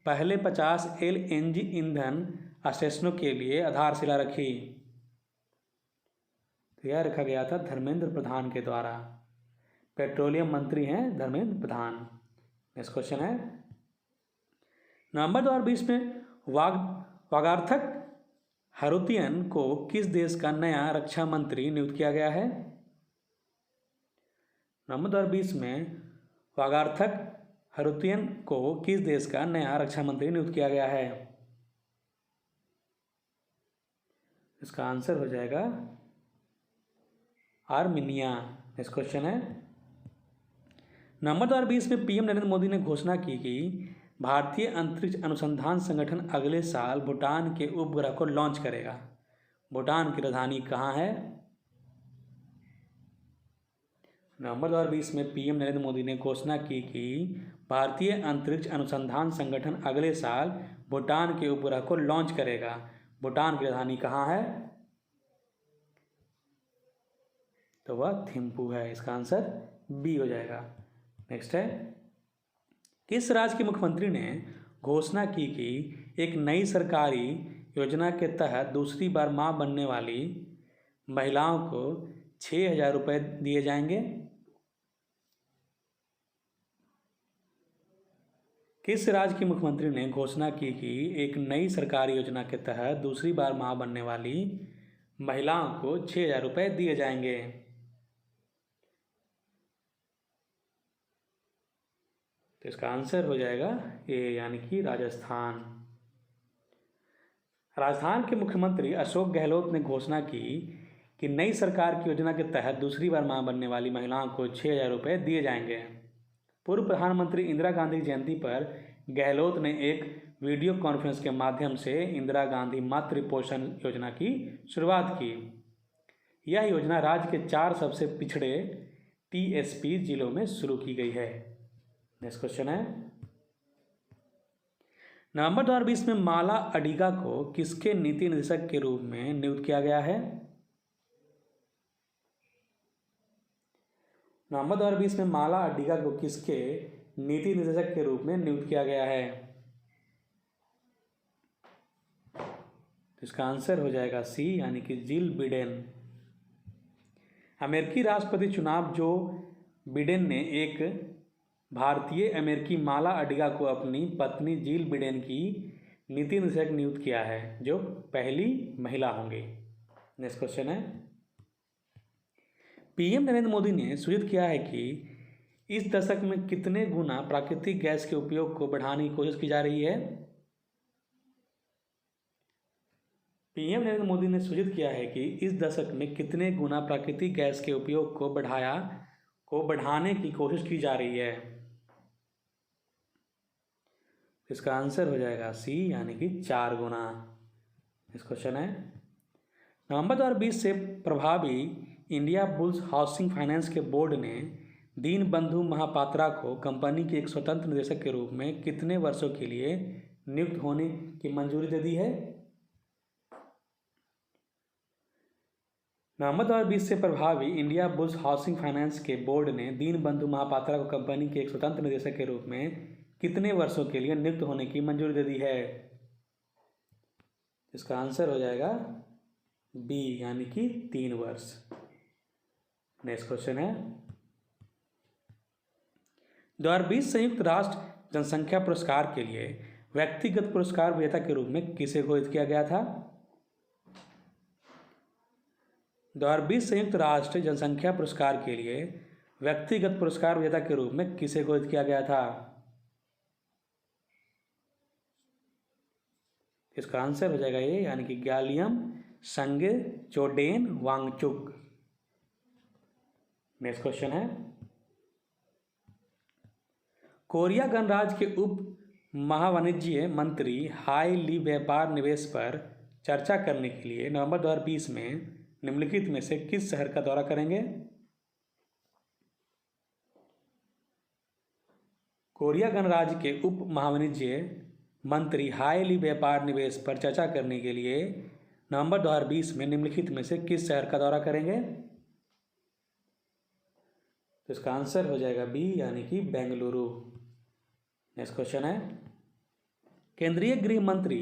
पहले 50 LNG ईंधन स्टेशनों के लिए आधारशिला रखी? तो यह रखा गया था धर्मेंद्र प्रधान के द्वारा। पेट्रोलियम मंत्री हैं धर्मेंद्र प्रधान। नेक्स्ट क्वेश्चन है, नवंबर 2020 में वागार्थक हरुतियन को किस देश का नया रक्षा मंत्री नियुक्त किया गया है? नवंबर 2020 में वागार्थक हरुतियन को किस देश का नया रक्षा मंत्री नियुक्त किया गया है? इसका आंसर हो जाएगा आर्मीनिया। नेक्स्ट क्वेश्चन है, नवंबर 2020 में PM नरेंद्र मोदी ने घोषणा की कि भारतीय अंतरिक्ष अनुसंधान संगठन अगले साल भूटान के उपग्रह को लॉन्च करेगा। भूटान की राजधानी कहाँ है? नवंबर 2020 में पीएम नरेंद्र मोदी ने घोषणा की कि भारतीय अंतरिक्ष अनुसंधान संगठन अगले साल भूटान के उपग्रह को लॉन्च करेगा। भूटान की राजधानी कहाँ है? तो वह थिम्पू है। इसका आंसर बी हो जाएगा। नेक्स्ट है, किस राज्य के मुख्यमंत्री ने घोषणा की कि एक नई सरकारी योजना के तहत दूसरी बार मां बनने वाली महिलाओं को 6,000 रुपये दिए जाएंगे? किस राज्य के मुख्यमंत्री ने घोषणा की कि एक नई सरकारी योजना के तहत दूसरी बार मां बनने वाली महिलाओं को 6,000 रुपये दिए जाएंगे? तो इसका आंसर हो जाएगा ए, यानी कि राजस्थान। राजस्थान के मुख्यमंत्री अशोक गहलोत ने घोषणा की कि नई सरकार की योजना के तहत दूसरी बार मां बनने वाली महिलाओं को 6,000 रुपये दिए जाएंगे। पूर्व प्रधानमंत्री इंदिरा गांधी की जयंती पर गहलोत ने एक वीडियो कॉन्फ्रेंस के माध्यम से इंदिरा गांधी मातृ पोषण योजना की शुरुआत की। यह योजना राज्य के 4 सबसे पिछड़े टीएसपी जिलों में शुरू की गई है। नेक्स्ट क्वेश्चन है, नवंबर 2020 में माला अडिगा को किसके नीति निदेशक के रूप में नियुक्त किया गया है? नवंबर 2020 में माला अडिगा को किसके नीति निदेशक के रूप में नियुक्त किया गया है? तो इसका आंसर हो जाएगा सी, यानी कि जिल बिडेन। अमेरिकी राष्ट्रपति चुनाव जो बिडेन ने एक भारतीय अमेरिकी माला अडिगा को अपनी पत्नी जिल बिडेन की नीति निदेशक नियुक्त किया है, जो पहली महिला होंगी। नेक्स्ट क्वेश्चन है, पीएम नरेंद्र मोदी ने सूचित किया है कि इस दशक में कितने गुना प्राकृतिक गैस के उपयोग को बढ़ाने की कोशिश की जा रही है? पीएम नरेंद्र मोदी ने सूचित किया है कि इस दशक में कितने गुना प्राकृतिक गैस के उपयोग को बढ़ाने की कोशिश की जा रही है? इसका आंसर हो जाएगा सी, यानी कि 4 गुना। इस क्वेश्चन है, नवंबर 2020 से प्रभावी इंडिया बुल्स हाउसिंग फाइनेंस के बोर्ड ने दीनबंधु महापात्रा को कंपनी के एक स्वतंत्र निदेशक के रूप में कितने वर्षों के लिए नियुक्त होने की मंजूरी दे दी है? नवंबर 2020 से प्रभावी इंडिया बुल्स हाउसिंग फाइनेंस के बोर्ड ने दीनबंधु महापात्रा को कंपनी के एक स्वतंत्र निदेशक के रूप में कितने वर्षों के लिए नियुक्त होने की मंजूरी दे दी है? इसका आंसर हो जाएगा बी, यानी कि 3 वर्ष। नेक्स्ट क्वेश्चन है, 2020 संयुक्त राष्ट्र जनसंख्या पुरस्कार के लिए व्यक्तिगत पुरस्कार विजेता के रूप में किसे घोषित किया गया था? 2020 संयुक्त राष्ट्र जनसंख्या पुरस्कार के लिए व्यक्तिगत पुरस्कार विजेता के रूप में किसे घोषित किया गया था? इसका आंसर हो जाएगा ये, यानी कि ग्यालियम संगे चोडेन वांगचुक। नेक्स्ट क्वेश्चन है, कोरिया गणराज्य के उप महावाणिज्य मंत्री हाई ली व्यापार निवेश पर चर्चा करने के लिए नवंबर 2020 में निम्नलिखित में से किस शहर का दौरा करेंगे? कोरिया गणराज्य के उप महावाणिज्य मंत्री हाई ली व्यापार निवेश पर चर्चा करने के लिए नवंबर 2020 में निम्नलिखित में से किस शहर का दौरा करेंगे? तो इसका आंसर हो जाएगा बी, यानी कि बेंगलुरु। नेक्स्ट क्वेश्चन है, केंद्रीय गृह मंत्री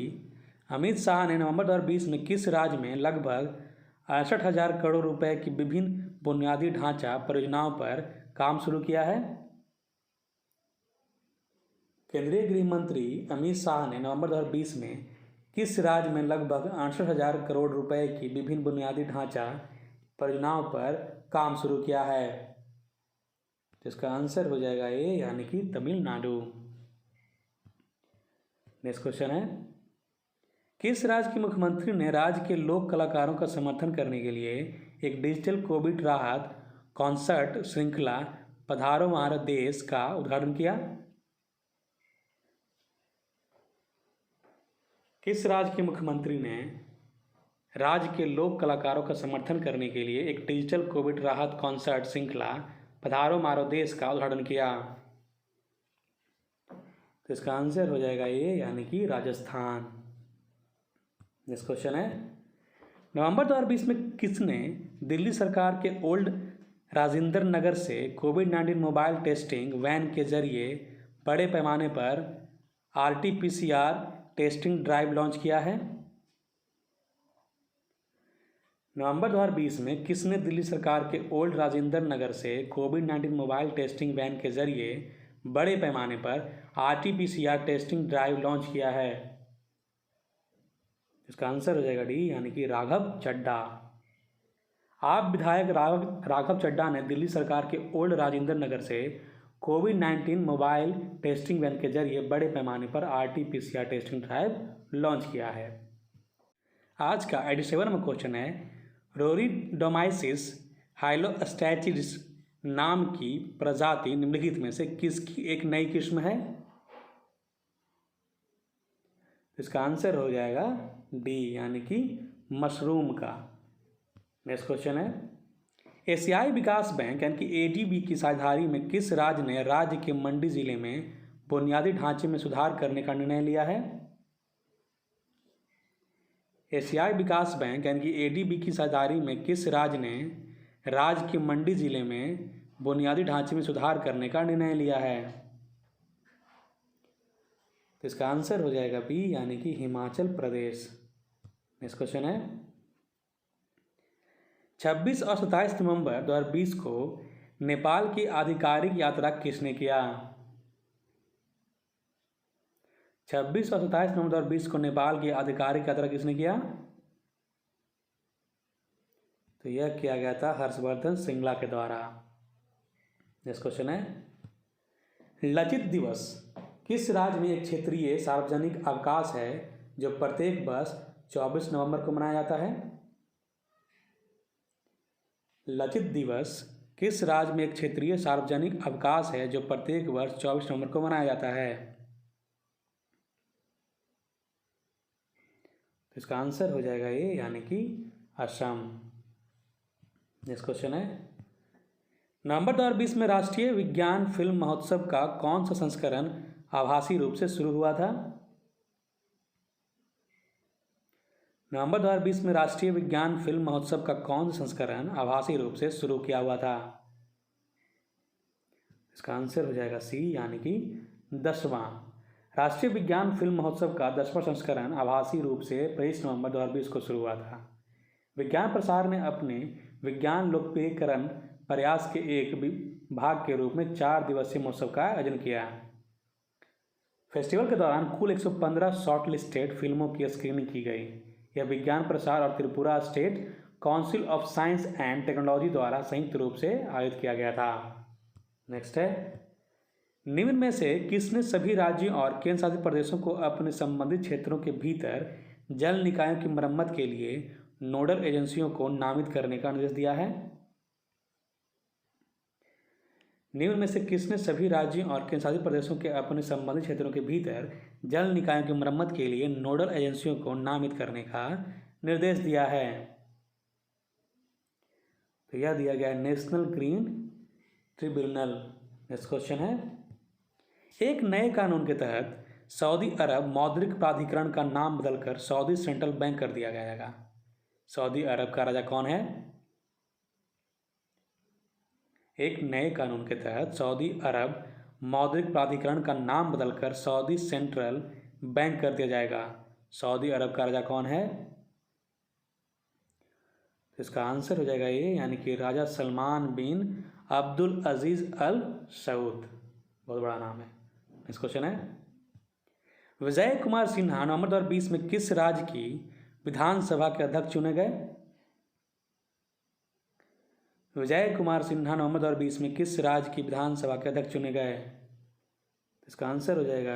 अमित शाह ने नवंबर 2020 में किस राज्य में लगभग 68,000 करोड़ रुपए की विभिन्न बुनियादी ढांचा परियोजनाओं पर काम शुरू किया है? केंद्रीय गृह मंत्री अमित शाह ने नवंबर 2020 में किस राज्य में लगभग 68,000 करोड़ रुपए की विभिन्न बुनियादी ढांचा परियोजनाओं पर काम शुरू किया है? तो इसका आंसर हो जाएगा ए, यानी कि तमिलनाडु। नेक्स्ट क्वेश्चन है, किस राज्य के मुख्यमंत्री ने राज्य के लोक कलाकारों का समर्थन करने के लिए एक डिजिटल कोविड राहत कॉन्सर्ट श्रृंखला पधारो हमारा देश का उद्घाटन किया? किस राज्य के मुख्यमंत्री ने राज्य के लोक कलाकारों का समर्थन करने के लिए एक डिजिटल कोविड राहत कॉन्सर्ट श्रृंखला पधारो मारो देश का उद्घाटन किया? तो इसका आंसर हो जाएगा ये, यानी कि राजस्थान। नेक्स्ट क्वेश्चन है, नवंबर 2020 में किसने दिल्ली सरकार के ओल्ड राजेंद्र नगर से कोविड-19 मोबाइल टेस्टिंग वैन के जरिए बड़े पैमाने पर RT-PCR टेस्टिंग ड्राइव लॉन्च किया है? नवंबर 2020 में किसने दिल्ली सरकार के ओल्ड राजेंद्र नगर से कोविड-19 मोबाइल टेस्टिंग वैन के जरिए बड़े पैमाने पर RT-PCR टेस्टिंग ड्राइव लॉन्च किया है? इसका आंसर हो जाएगा डी, यानी कि राघव चड्ढा। आप विधायक राघव चड्ढा ने दिल्ली सरकार के ओल्ड राजेंद्र नगर से कोविड-19 मोबाइल टेस्टिंग वैन के जरिए बड़े पैमाने पर RT-PCR टेस्टिंग ड्राइव लॉन्च किया है। आज का 87वां नंबर क्वेश्चन है, रोरिडोमाइसिस हाइलोस्टैचिस नाम की प्रजाति निम्नलिखित में से किसकी एक नई किस्म है? इसका आंसर हो जाएगा डी, यानी कि मशरूम का। नेक्स्ट क्वेश्चन है, एशियाई विकास बैंक यानी कि ADB की साझेदारी में किस राज्य ने राज्य के मंडी जिले में बुनियादी ढांचे में सुधार करने का निर्णय लिया है? एशियाई विकास बैंक यानी कि ADB की साझेदारी में किस राज्य ने राज्य के मंडी जिले में बुनियादी ढांचे में सुधार करने का निर्णय लिया है? तो इसका आंसर हो जाएगा बी, यानी कि हिमाचल प्रदेश। नेक्स्ट क्वेश्चन है, 26 और 27 नवंबर 2020 को नेपाल की आधिकारिक यात्रा किसने किया? 26 और 27 नवंबर 2020 को नेपाल की आधिकारिक यात्रा किसने किया? तो यह किया गया था हर्षवर्धन श्रृंगला के द्वारा। नेक्स्ट क्वेश्चन है, लचित दिवस किस राज्य में एक क्षेत्रीय सार्वजनिक अवकाश है जो प्रत्येक वर्ष 24 नवंबर को मनाया जाता है? लचित दिवस किस राज्य में एक क्षेत्रीय सार्वजनिक अवकाश है जो प्रत्येक वर्ष 24 नवंबर को मनाया जाता है? तो इसका आंसर हो जाएगा ये, यानी कि असम। नेक्स्ट क्वेश्चन है, नवंबर 2020 में राष्ट्रीय विज्ञान फिल्म महोत्सव का कौन सा संस्करण आभासी रूप से शुरू हुआ था? नवंबर 2020 में राष्ट्रीय विज्ञान फिल्म महोत्सव का कौन सा संस्करण आभासी रूप से शुरू किया हुआ था? इसका आंसर हो जाएगा सी, यानी कि 10वां। राष्ट्रीय विज्ञान फिल्म महोत्सव का 10वां संस्करण आभासी रूप से 23 नवंबर 2020 को शुरू हुआ था। विज्ञान प्रसार ने अपने विज्ञान लोकप्रियकरण प्रयास के एक भाग के रूप में 4 दिवसीय महोत्सव का आयोजन किया। फेस्टिवल के दौरान कुल 115 शॉर्ट लिस्टेड फिल्मों की स्क्रीनिंग की गई। यह विज्ञान प्रसार और Tripura state council of science and technology द्वारा संयुक्त रूप से आयोजित किया गया था। नेक्स्ट है, निम्न में से किसने सभी राज्यों और केंद्र शासित प्रदेशों को अपने संबंधित क्षेत्रों के भीतर जल निकायों की मरम्मत के लिए नोडल एजेंसियों को नामित करने का निर्देश दिया है? निम्न में से किसने सभी राज्यों और केंद्र शासित प्रदेशों के अपने संबंधित क्षेत्रों के भीतर जल निकायों की मरम्मत के लिए नोडल एजेंसियों को नामित करने का निर्देश दिया है? तो यह दिया गया national green tribunal. Next question है, एक नए कानून के तहत सऊदी अरब मौद्रिक प्राधिकरण का नाम बदलकर सऊदी सेंट्रल बैंक कर दिया जाएगा। सऊदी अरब का राजा कौन है? एक नए कानून के तहत सऊदी अरब मौद्रिक प्राधिकरण का नाम बदलकर सऊदी सेंट्रल बैंक कर दिया जाएगा। सऊदी अरब का राजा कौन है? इसका आंसर हो जाएगा ये, यानी कि राजा सलमान बिन अब्दुल अजीज अल सऊद। बहुत बड़ा नाम है। नेक्स्ट क्वेश्चन है, विजय कुमार सिन्हा नवंबर 2020 में किस राज्य की विधानसभा के अध्यक्ष चुने गए? विजय कुमार सिन्हा नवंबर 2020 में किस राज्य की विधानसभा के अध्यक्ष चुने गए? इसका आंसर हो जाएगा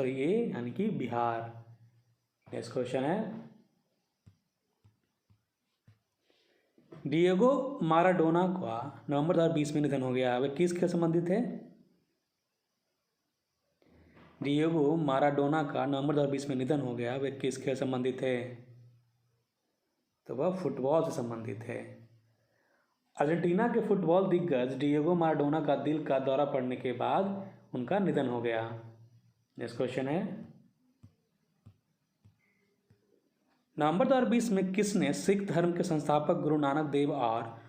ए, यानी कि बिहार। नेक्स्ट क्वेश्चन है, डिएगो माराडोना का नवंबर 2020 में निधन हो गया। वे किसके संबंधित थे? डिएगो माराडोना का नवंबर 2020 में निधन हो गया। वे किसके संबंधित थे? तो वह फुटबॉल से संबंधित है। अर्जेंटीना के फुटबॉल दिग्गज डिएगो माराडोना का दिल का दौरा पड़ने के बाद उनका निधन हो गया। नेक्स्ट क्वेश्चन है, नवंबर 2020 में किसने सिख धर्म के संस्थापक गुरु नानक देव और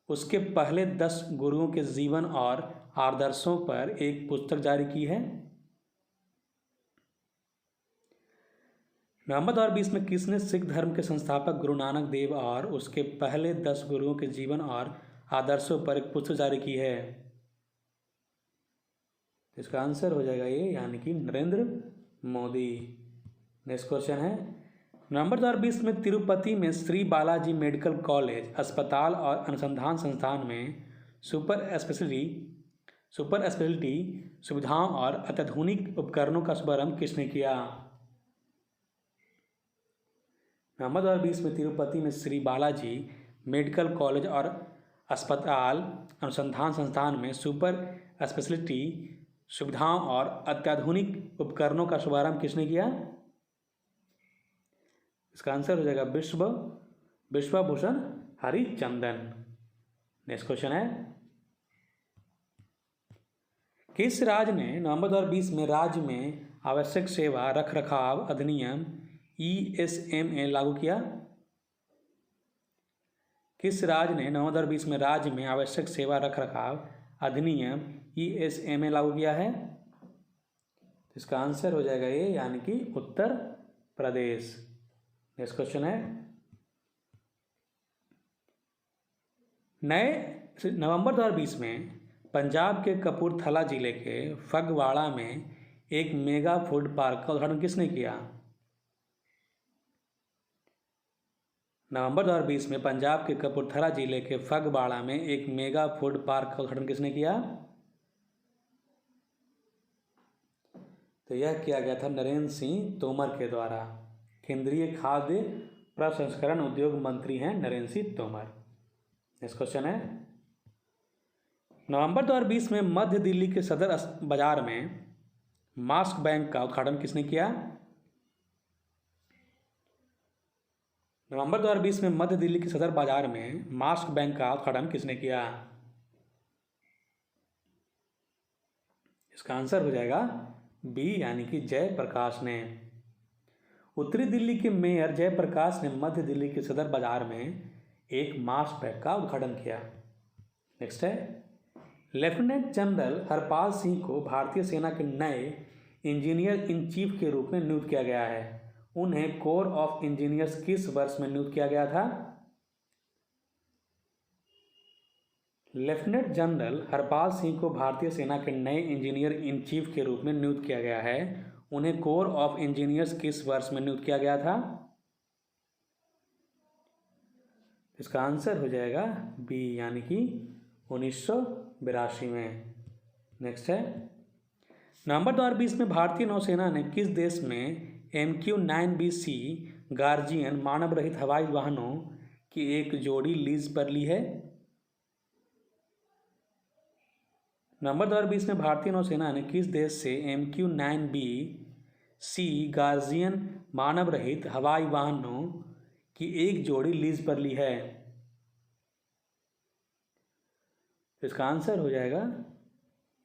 उसके पहले 10 गुरुओं के जीवन और आदर्शों पर एक पुस्तक जारी की है? नवंबर 2020 में किसने सिख धर्म के संस्थापक गुरु नानक देव और उसके पहले 10 गुरुओं के जीवन और आदर्शों पर एक पुस्तक जारी की है? इसका आंसर हो जाएगा ये, यानी कि नरेंद्र मोदी। नेक्स्ट क्वेश्चन है, नवंबर 2020 में तिरुपति में श्री बालाजी मेडिकल कॉलेज, अस्पताल और अनुसंधान संस्थान में सुपर स्पेशलिटी सुविधाओं और अत्याधुनिक उपकरणों का शुभारंभ किसने किया? नवंबर 2020 में तिरुपति में श्री बालाजी मेडिकल कॉलेज और अस्पताल अनुसंधान संस्थान में सुपर स्पेशलिटी सुविधाओं और अत्याधुनिक उपकरणों का शुभारंभ किसने किया? इसका आंसर हो जाएगा विश्वभूषण हरिचंदन। नेक्स्ट क्वेश्चन है, किस राज्य ने नवंबर 2020 में राज्य में आवश्यक सेवा रखरखाव अधिनियम ESMA लागू किया? किस राज्य ने नवंबर 2020 में राज्य में आवश्यक सेवा रखरखाव अधिनियम ESMA लागू किया है? इसका आंसर हो जाएगा ये, यानी कि उत्तर प्रदेश। नेक्स्ट क्वेश्चन है, नवंबर 2020 में पंजाब के कपूरथला जिले के फगवाड़ा में एक मेगा फूड पार्क का उद्घाटन किसने किया? नवंबर 2020 में पंजाब के कपूरथला जिले के फगवाड़ा में एक मेगा फूड पार्क का उद्घाटन किसने किया? तो यह किया गया था नरेंद्र सिंह तोमर के द्वारा। केंद्रीय खाद्य प्रसंस्करण उद्योग मंत्री हैं नरेंद्र सिंह तोमर। नेक्स्ट क्वेश्चन है, नवंबर 2020 में मध्य दिल्ली के सदर बाजार में मास्क बैंक का उद्घाटन किसने किया? नवंबर 2020 में मध्य दिल्ली के सदर बाजार में मास्क बैंक का उद्घाटन किसने किया? इसका आंसर हो जाएगा बी, यानी कि जयप्रकाश ने। उत्तरी दिल्ली के मेयर जयप्रकाश ने मध्य दिल्ली के सदर बाजार में एक मास्क बैंक का उद्घाटन किया। नेक्स्ट है, लेफ्टिनेंट जनरल हरपाल सिंह को भारतीय सेना के नए इंजीनियर इन चीफ के रूप में नियुक्त किया गया है। उन्हें कोर ऑफ इंजीनियर्स किस वर्ष में नियुक्त किया गया था? लेफ्टिनेंट जनरल हरपाल सिंह को भारतीय सेना के नए इंजीनियर इन चीफ के रूप में नियुक्त किया गया है। उन्हें कोर ऑफ इंजीनियर्स किस वर्ष में नियुक्त किया गया था? इसका आंसर हो जाएगा बी, यानी कि 1982 में। नेक्स्ट है, नवंबर 2020 में भारतीय नौसेना ने किस देश में MQ-9BC गार्जियन मानव रहित हवाई वाहनों की एक जोड़ी लीज पर ली है? नवंबर 2020 में भारतीय नौसेना ने किस देश से MQ-9BC गार्जियन मानव रहित हवाई वाहनों की एक जोड़ी लीज पर ली है? इसका आंसर हो जाएगा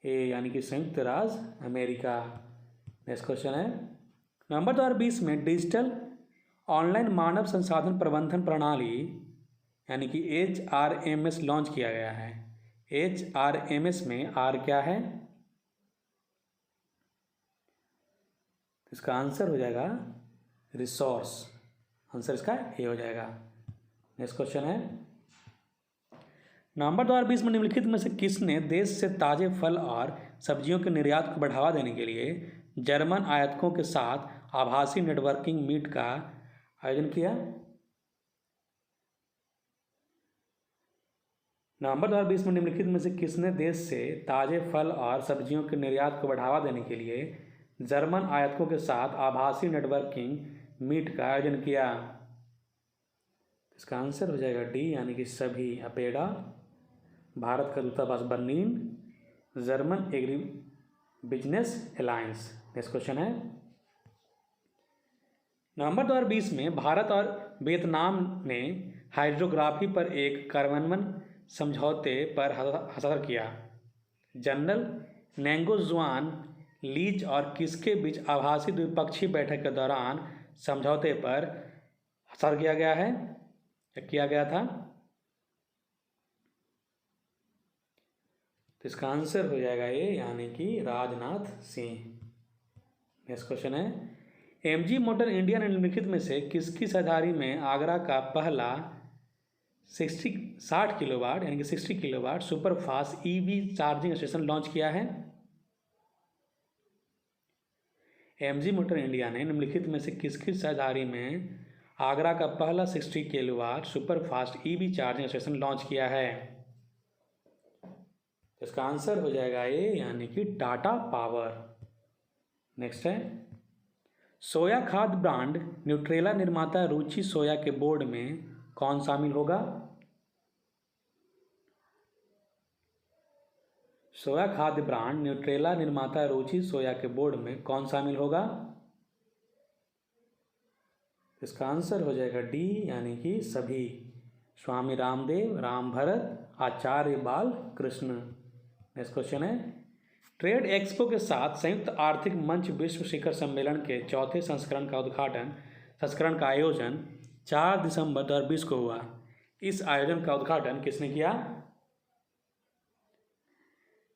ए, यानी कि संयुक्त राज्य अमेरिका। नेक्स्ट क्वेश्चन है, नवंबर 2020 में डिजिटल ऑनलाइन मानव संसाधन प्रबंधन प्रणाली यानी कि HRMS लॉन्च किया गया है। HRMS में R क्या है? इसका आंसर हो जाएगा रिसोर्स। आंसर इसका ए हो जाएगा। नेक्स्ट क्वेश्चन है, नवंबर 2020 में निम्नलिखित में से किसने देश से ताजे फल और सब्जियों के निर्यात को बढ़ावा देने के लिए जर्मन आयातकों के साथ आभासी नेटवर्किंग मीट का आयोजन किया? नवंबर 2020 में निम्नलिखित में से किसने देश से ताजे फल और सब्जियों के निर्यात को बढ़ावा देने के लिए जर्मन आयातकों के साथ आभासी नेटवर्किंग मीट का आयोजन किया? इसका आंसर हो जाएगा डी, यानी कि सभी। अपेडा, भारत का दूतावास Berlin, German agri business alliance. Next question है, नवंबर 2020 में भारत और वियतनाम ने हाइड्रोग्राफी पर एक कार्यान्वयन समझौते पर हस्ताक्षर किया? जनरल नेंगोजुआन लीच और किसके बीच आभासी द्विपक्षीय बैठक के दौरान समझौते पर हस्ताक्षर किया गया है या किया गया था? तो इसका आंसर हो जाएगा ये, यानी कि राजनाथ सिंह। नेक्स्ट क्वेश्चन है, एमजी मोटर इंडिया ने निम्नलिखित में से किसकी साझेदारी में आगरा का पहला 60 किलोवाट यानी कि 60 kilowatt superfast EV charging station launch किया है? एमजी मोटर इंडिया ने निम्नलिखित में से किसकी साझेदारी में आगरा का पहला 60 kilowatt superfast EV charging station launch किया है? इसका आंसर हो जाएगा ये, यानी कि टाटा पावर। नेक्स्ट है, सोया खाद्य ब्रांड न्यूट्रेला निर्माता रुचि सोया के बोर्ड में कौन शामिल होगा? सोया खाद्य ब्रांड न्यूट्रेला निर्माता रुचि सोया के बोर्ड में कौन शामिल होगा? इसका आंसर हो जाएगा डी, यानी कि सभी। स्वामी रामदेव, राम भरत, आचार्य बाल कृष्ण। नेक्स्ट क्वेश्चन है, ट्रेड एक्सपो के साथ संयुक्त आर्थिक मंच विश्व शिखर सम्मेलन के चौथे संस्करण का आयोजन 4 दिसंबर 2020 को हुआ। इस आयोजन का उद्घाटन किसने किया?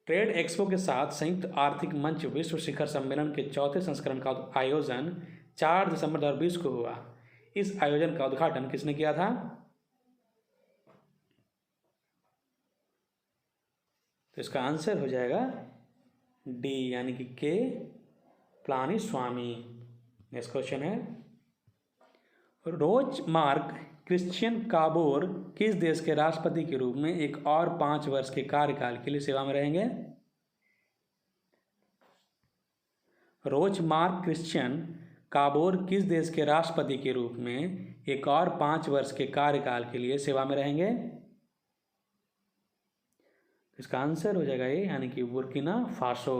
ट्रेड एक्सपो के साथ संयुक्त आर्थिक मंच विश्व शिखर सम्मेलन के चौथे संस्करण का आयोजन 4 दिसंबर 2020 को हुआ। इस आयोजन का उद्घाटन किसने किया था? तो इसका आंसर हो जाएगा डी, यानी कि के पलानीस्वामी। नेक्स्ट क्वेश्चन है, रोज मार्क क्रिश्चियन काबोर किस देश के राष्ट्रपति के रूप में एक और 5 वर्ष के कार्यकाल के लिए सेवा में रहेंगे? रोज मार्क क्रिश्चियन काबोर किस देश के राष्ट्रपति के रूप में एक और 5 वर्ष के कार्यकाल के लिए सेवा में रहेंगे? इसका आंसर हो जाएगा ये, यानी कि बुर्किना फासो।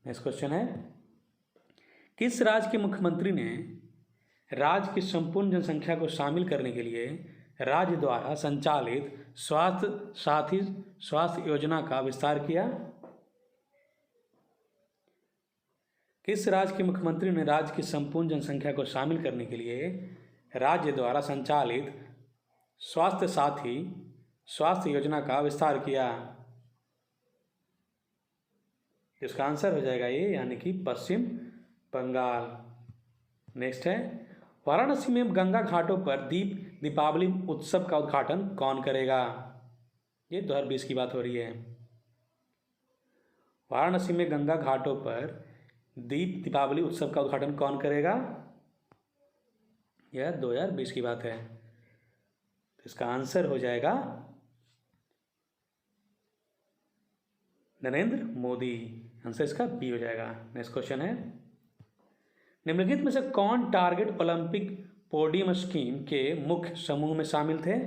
नेक्स्ट क्वेश्चन है, किस राज्य के मुख्यमंत्री ने राज्य की संपूर्ण जनसंख्या को शामिल करने के लिए राज्य द्वारा संचालित स्वास्थ्य साथी स्वास्थ्य योजना का विस्तार किया? किस राज्य के मुख्यमंत्री ने राज्य की संपूर्ण जनसंख्या को शामिल करने के लिए राज्य द्वारा संचालित स्वास्थ्य साथी स्वास्थ्य योजना का विस्तार किया? इसका आंसर हो जाएगा ये, यानी कि पश्चिम बंगाल। नेक्स्ट है, वाराणसी में गंगा घाटों पर दीपावली उत्सव का उद्घाटन कौन करेगा? ये 2020 की बात हो रही है। वाराणसी में गंगा घाटों पर दीपावली उत्सव का उद्घाटन कौन करेगा? यह 2020 की बात है। इसका आंसर हो जाएगा नरेंद्र मोदी। आंसर इसका बी हो जाएगा। नेक्स्ट क्वेश्चन है, निम्नलिखित में से कौन टारगेट ओलंपिक पोडियम स्कीम के मुख्य समूह में शामिल थे?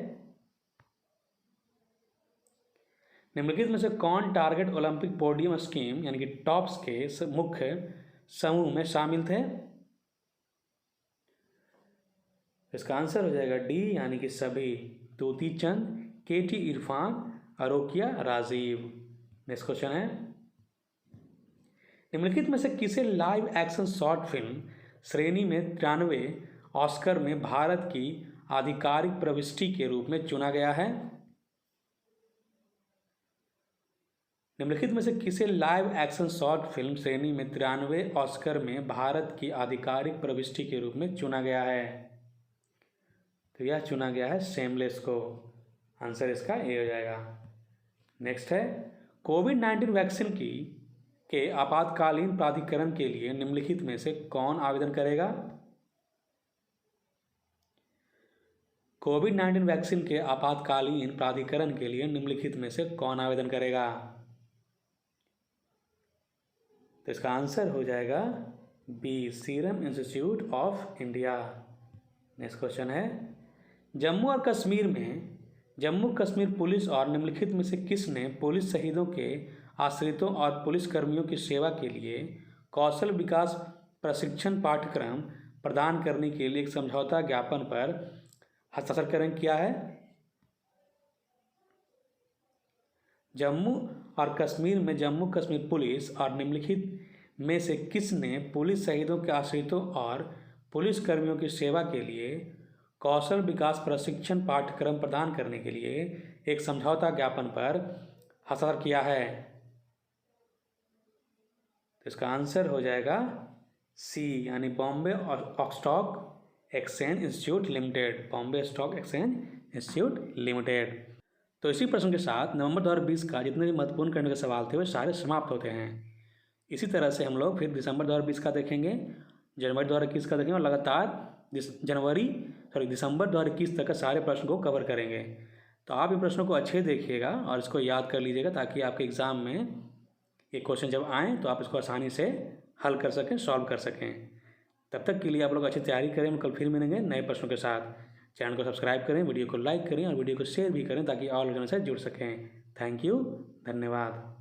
निम्नलिखित में से कौन टारगेट ओलंपिक पोडियम स्कीम यानी कि टॉप्स के मुख्य समूह में शामिल थे? इसका आंसर हो जाएगा डी, यानी कि सभी। दूती चंद, केटी इरफान, अरोकिया राजीव। नेक्स्ट क्वेश्चन है, निम्नलिखित में से किसे लाइव एक्शन शॉर्ट फिल्म श्रेणी में 93 ऑस्कर में भारत की आधिकारिक प्रविष्टि के रूप में चुना गया है? निम्नलिखित में से किसे लाइव एक्शन शॉर्ट फिल्म श्रेणी में 93 ऑस्कर में भारत की आधिकारिक प्रविष्टि के रूप में चुना गया है? तो यह चुना गया है शेमलेस को। आंसर इसका ए हो जाएगा। नेक्स्ट है, कोविड-19 वैक्सीन के आपातकालीन प्राधिकरण के लिए निम्नलिखित में से कौन आवेदन करेगा? कोविड-19 वैक्सीन के आपातकालीन प्राधिकरण के लिए निम्नलिखित में से कौन आवेदन करेगा? तो इसका आंसर हो जाएगा B, Serum Institute of India. Next question है, जम्मू कश्मीर पुलिस और निम्नलिखित में से किसने पुलिस शहीदों के आश्रितों और पुलिसकर्मियों की सेवा के लिए कौशल विकास प्रशिक्षण पाठ्यक्रम प्रदान करने के लिए एक समझौता ज्ञापन पर हस्ताक्षर किया है? जम्मू और कश्मीर में जम्मू कश्मीर पुलिस और निम्नलिखित में से किसने पुलिस शहीदों के आश्रितों और पुलिस कर्मियों की सेवा के लिए कौशल विकास प्रशिक्षण पाठ्यक्रम प्रदान करने के लिए एक समझौता ज्ञापन पर हस्ताक्षर किया है? तो इसका आंसर हो जाएगा सी, यानी Bombay stock exchange institute limited, Bombay stock exchange institute limited. तो इसी प्रश्न के साथ नवंबर 2020 का जितने भी महत्वपूर्ण करंट के सवाल थे वो सारे समाप्त होते हैं। इसी तरह से हम लोग फिर दिसंबर 2020 का देखेंगे, जनवरी 2021 का देखेंगे और लगातार दिसंबर 2021 तक का सारे प्रश्न को कवर करेंगे। तो आप इन प्रश्नों को अच्छे देखिएगा और इसको याद कर लीजिएगा ताकि आपके एग्ज़ाम में ये क्वेश्चन जब आएँ तो आप इसको आसानी से हल कर सकें, सॉल्व कर सकें। तब तक के लिए आप लोग अच्छी तैयारी करें। हम कल फिर मिलेंगे नए प्रश्नों के साथ। चैनल को सब्सक्राइब करें, वीडियो को लाइक करें और वीडियो को शेयर भी करें ताकि और लोगों से जुड़ सकें। थैंक यू, धन्यवाद।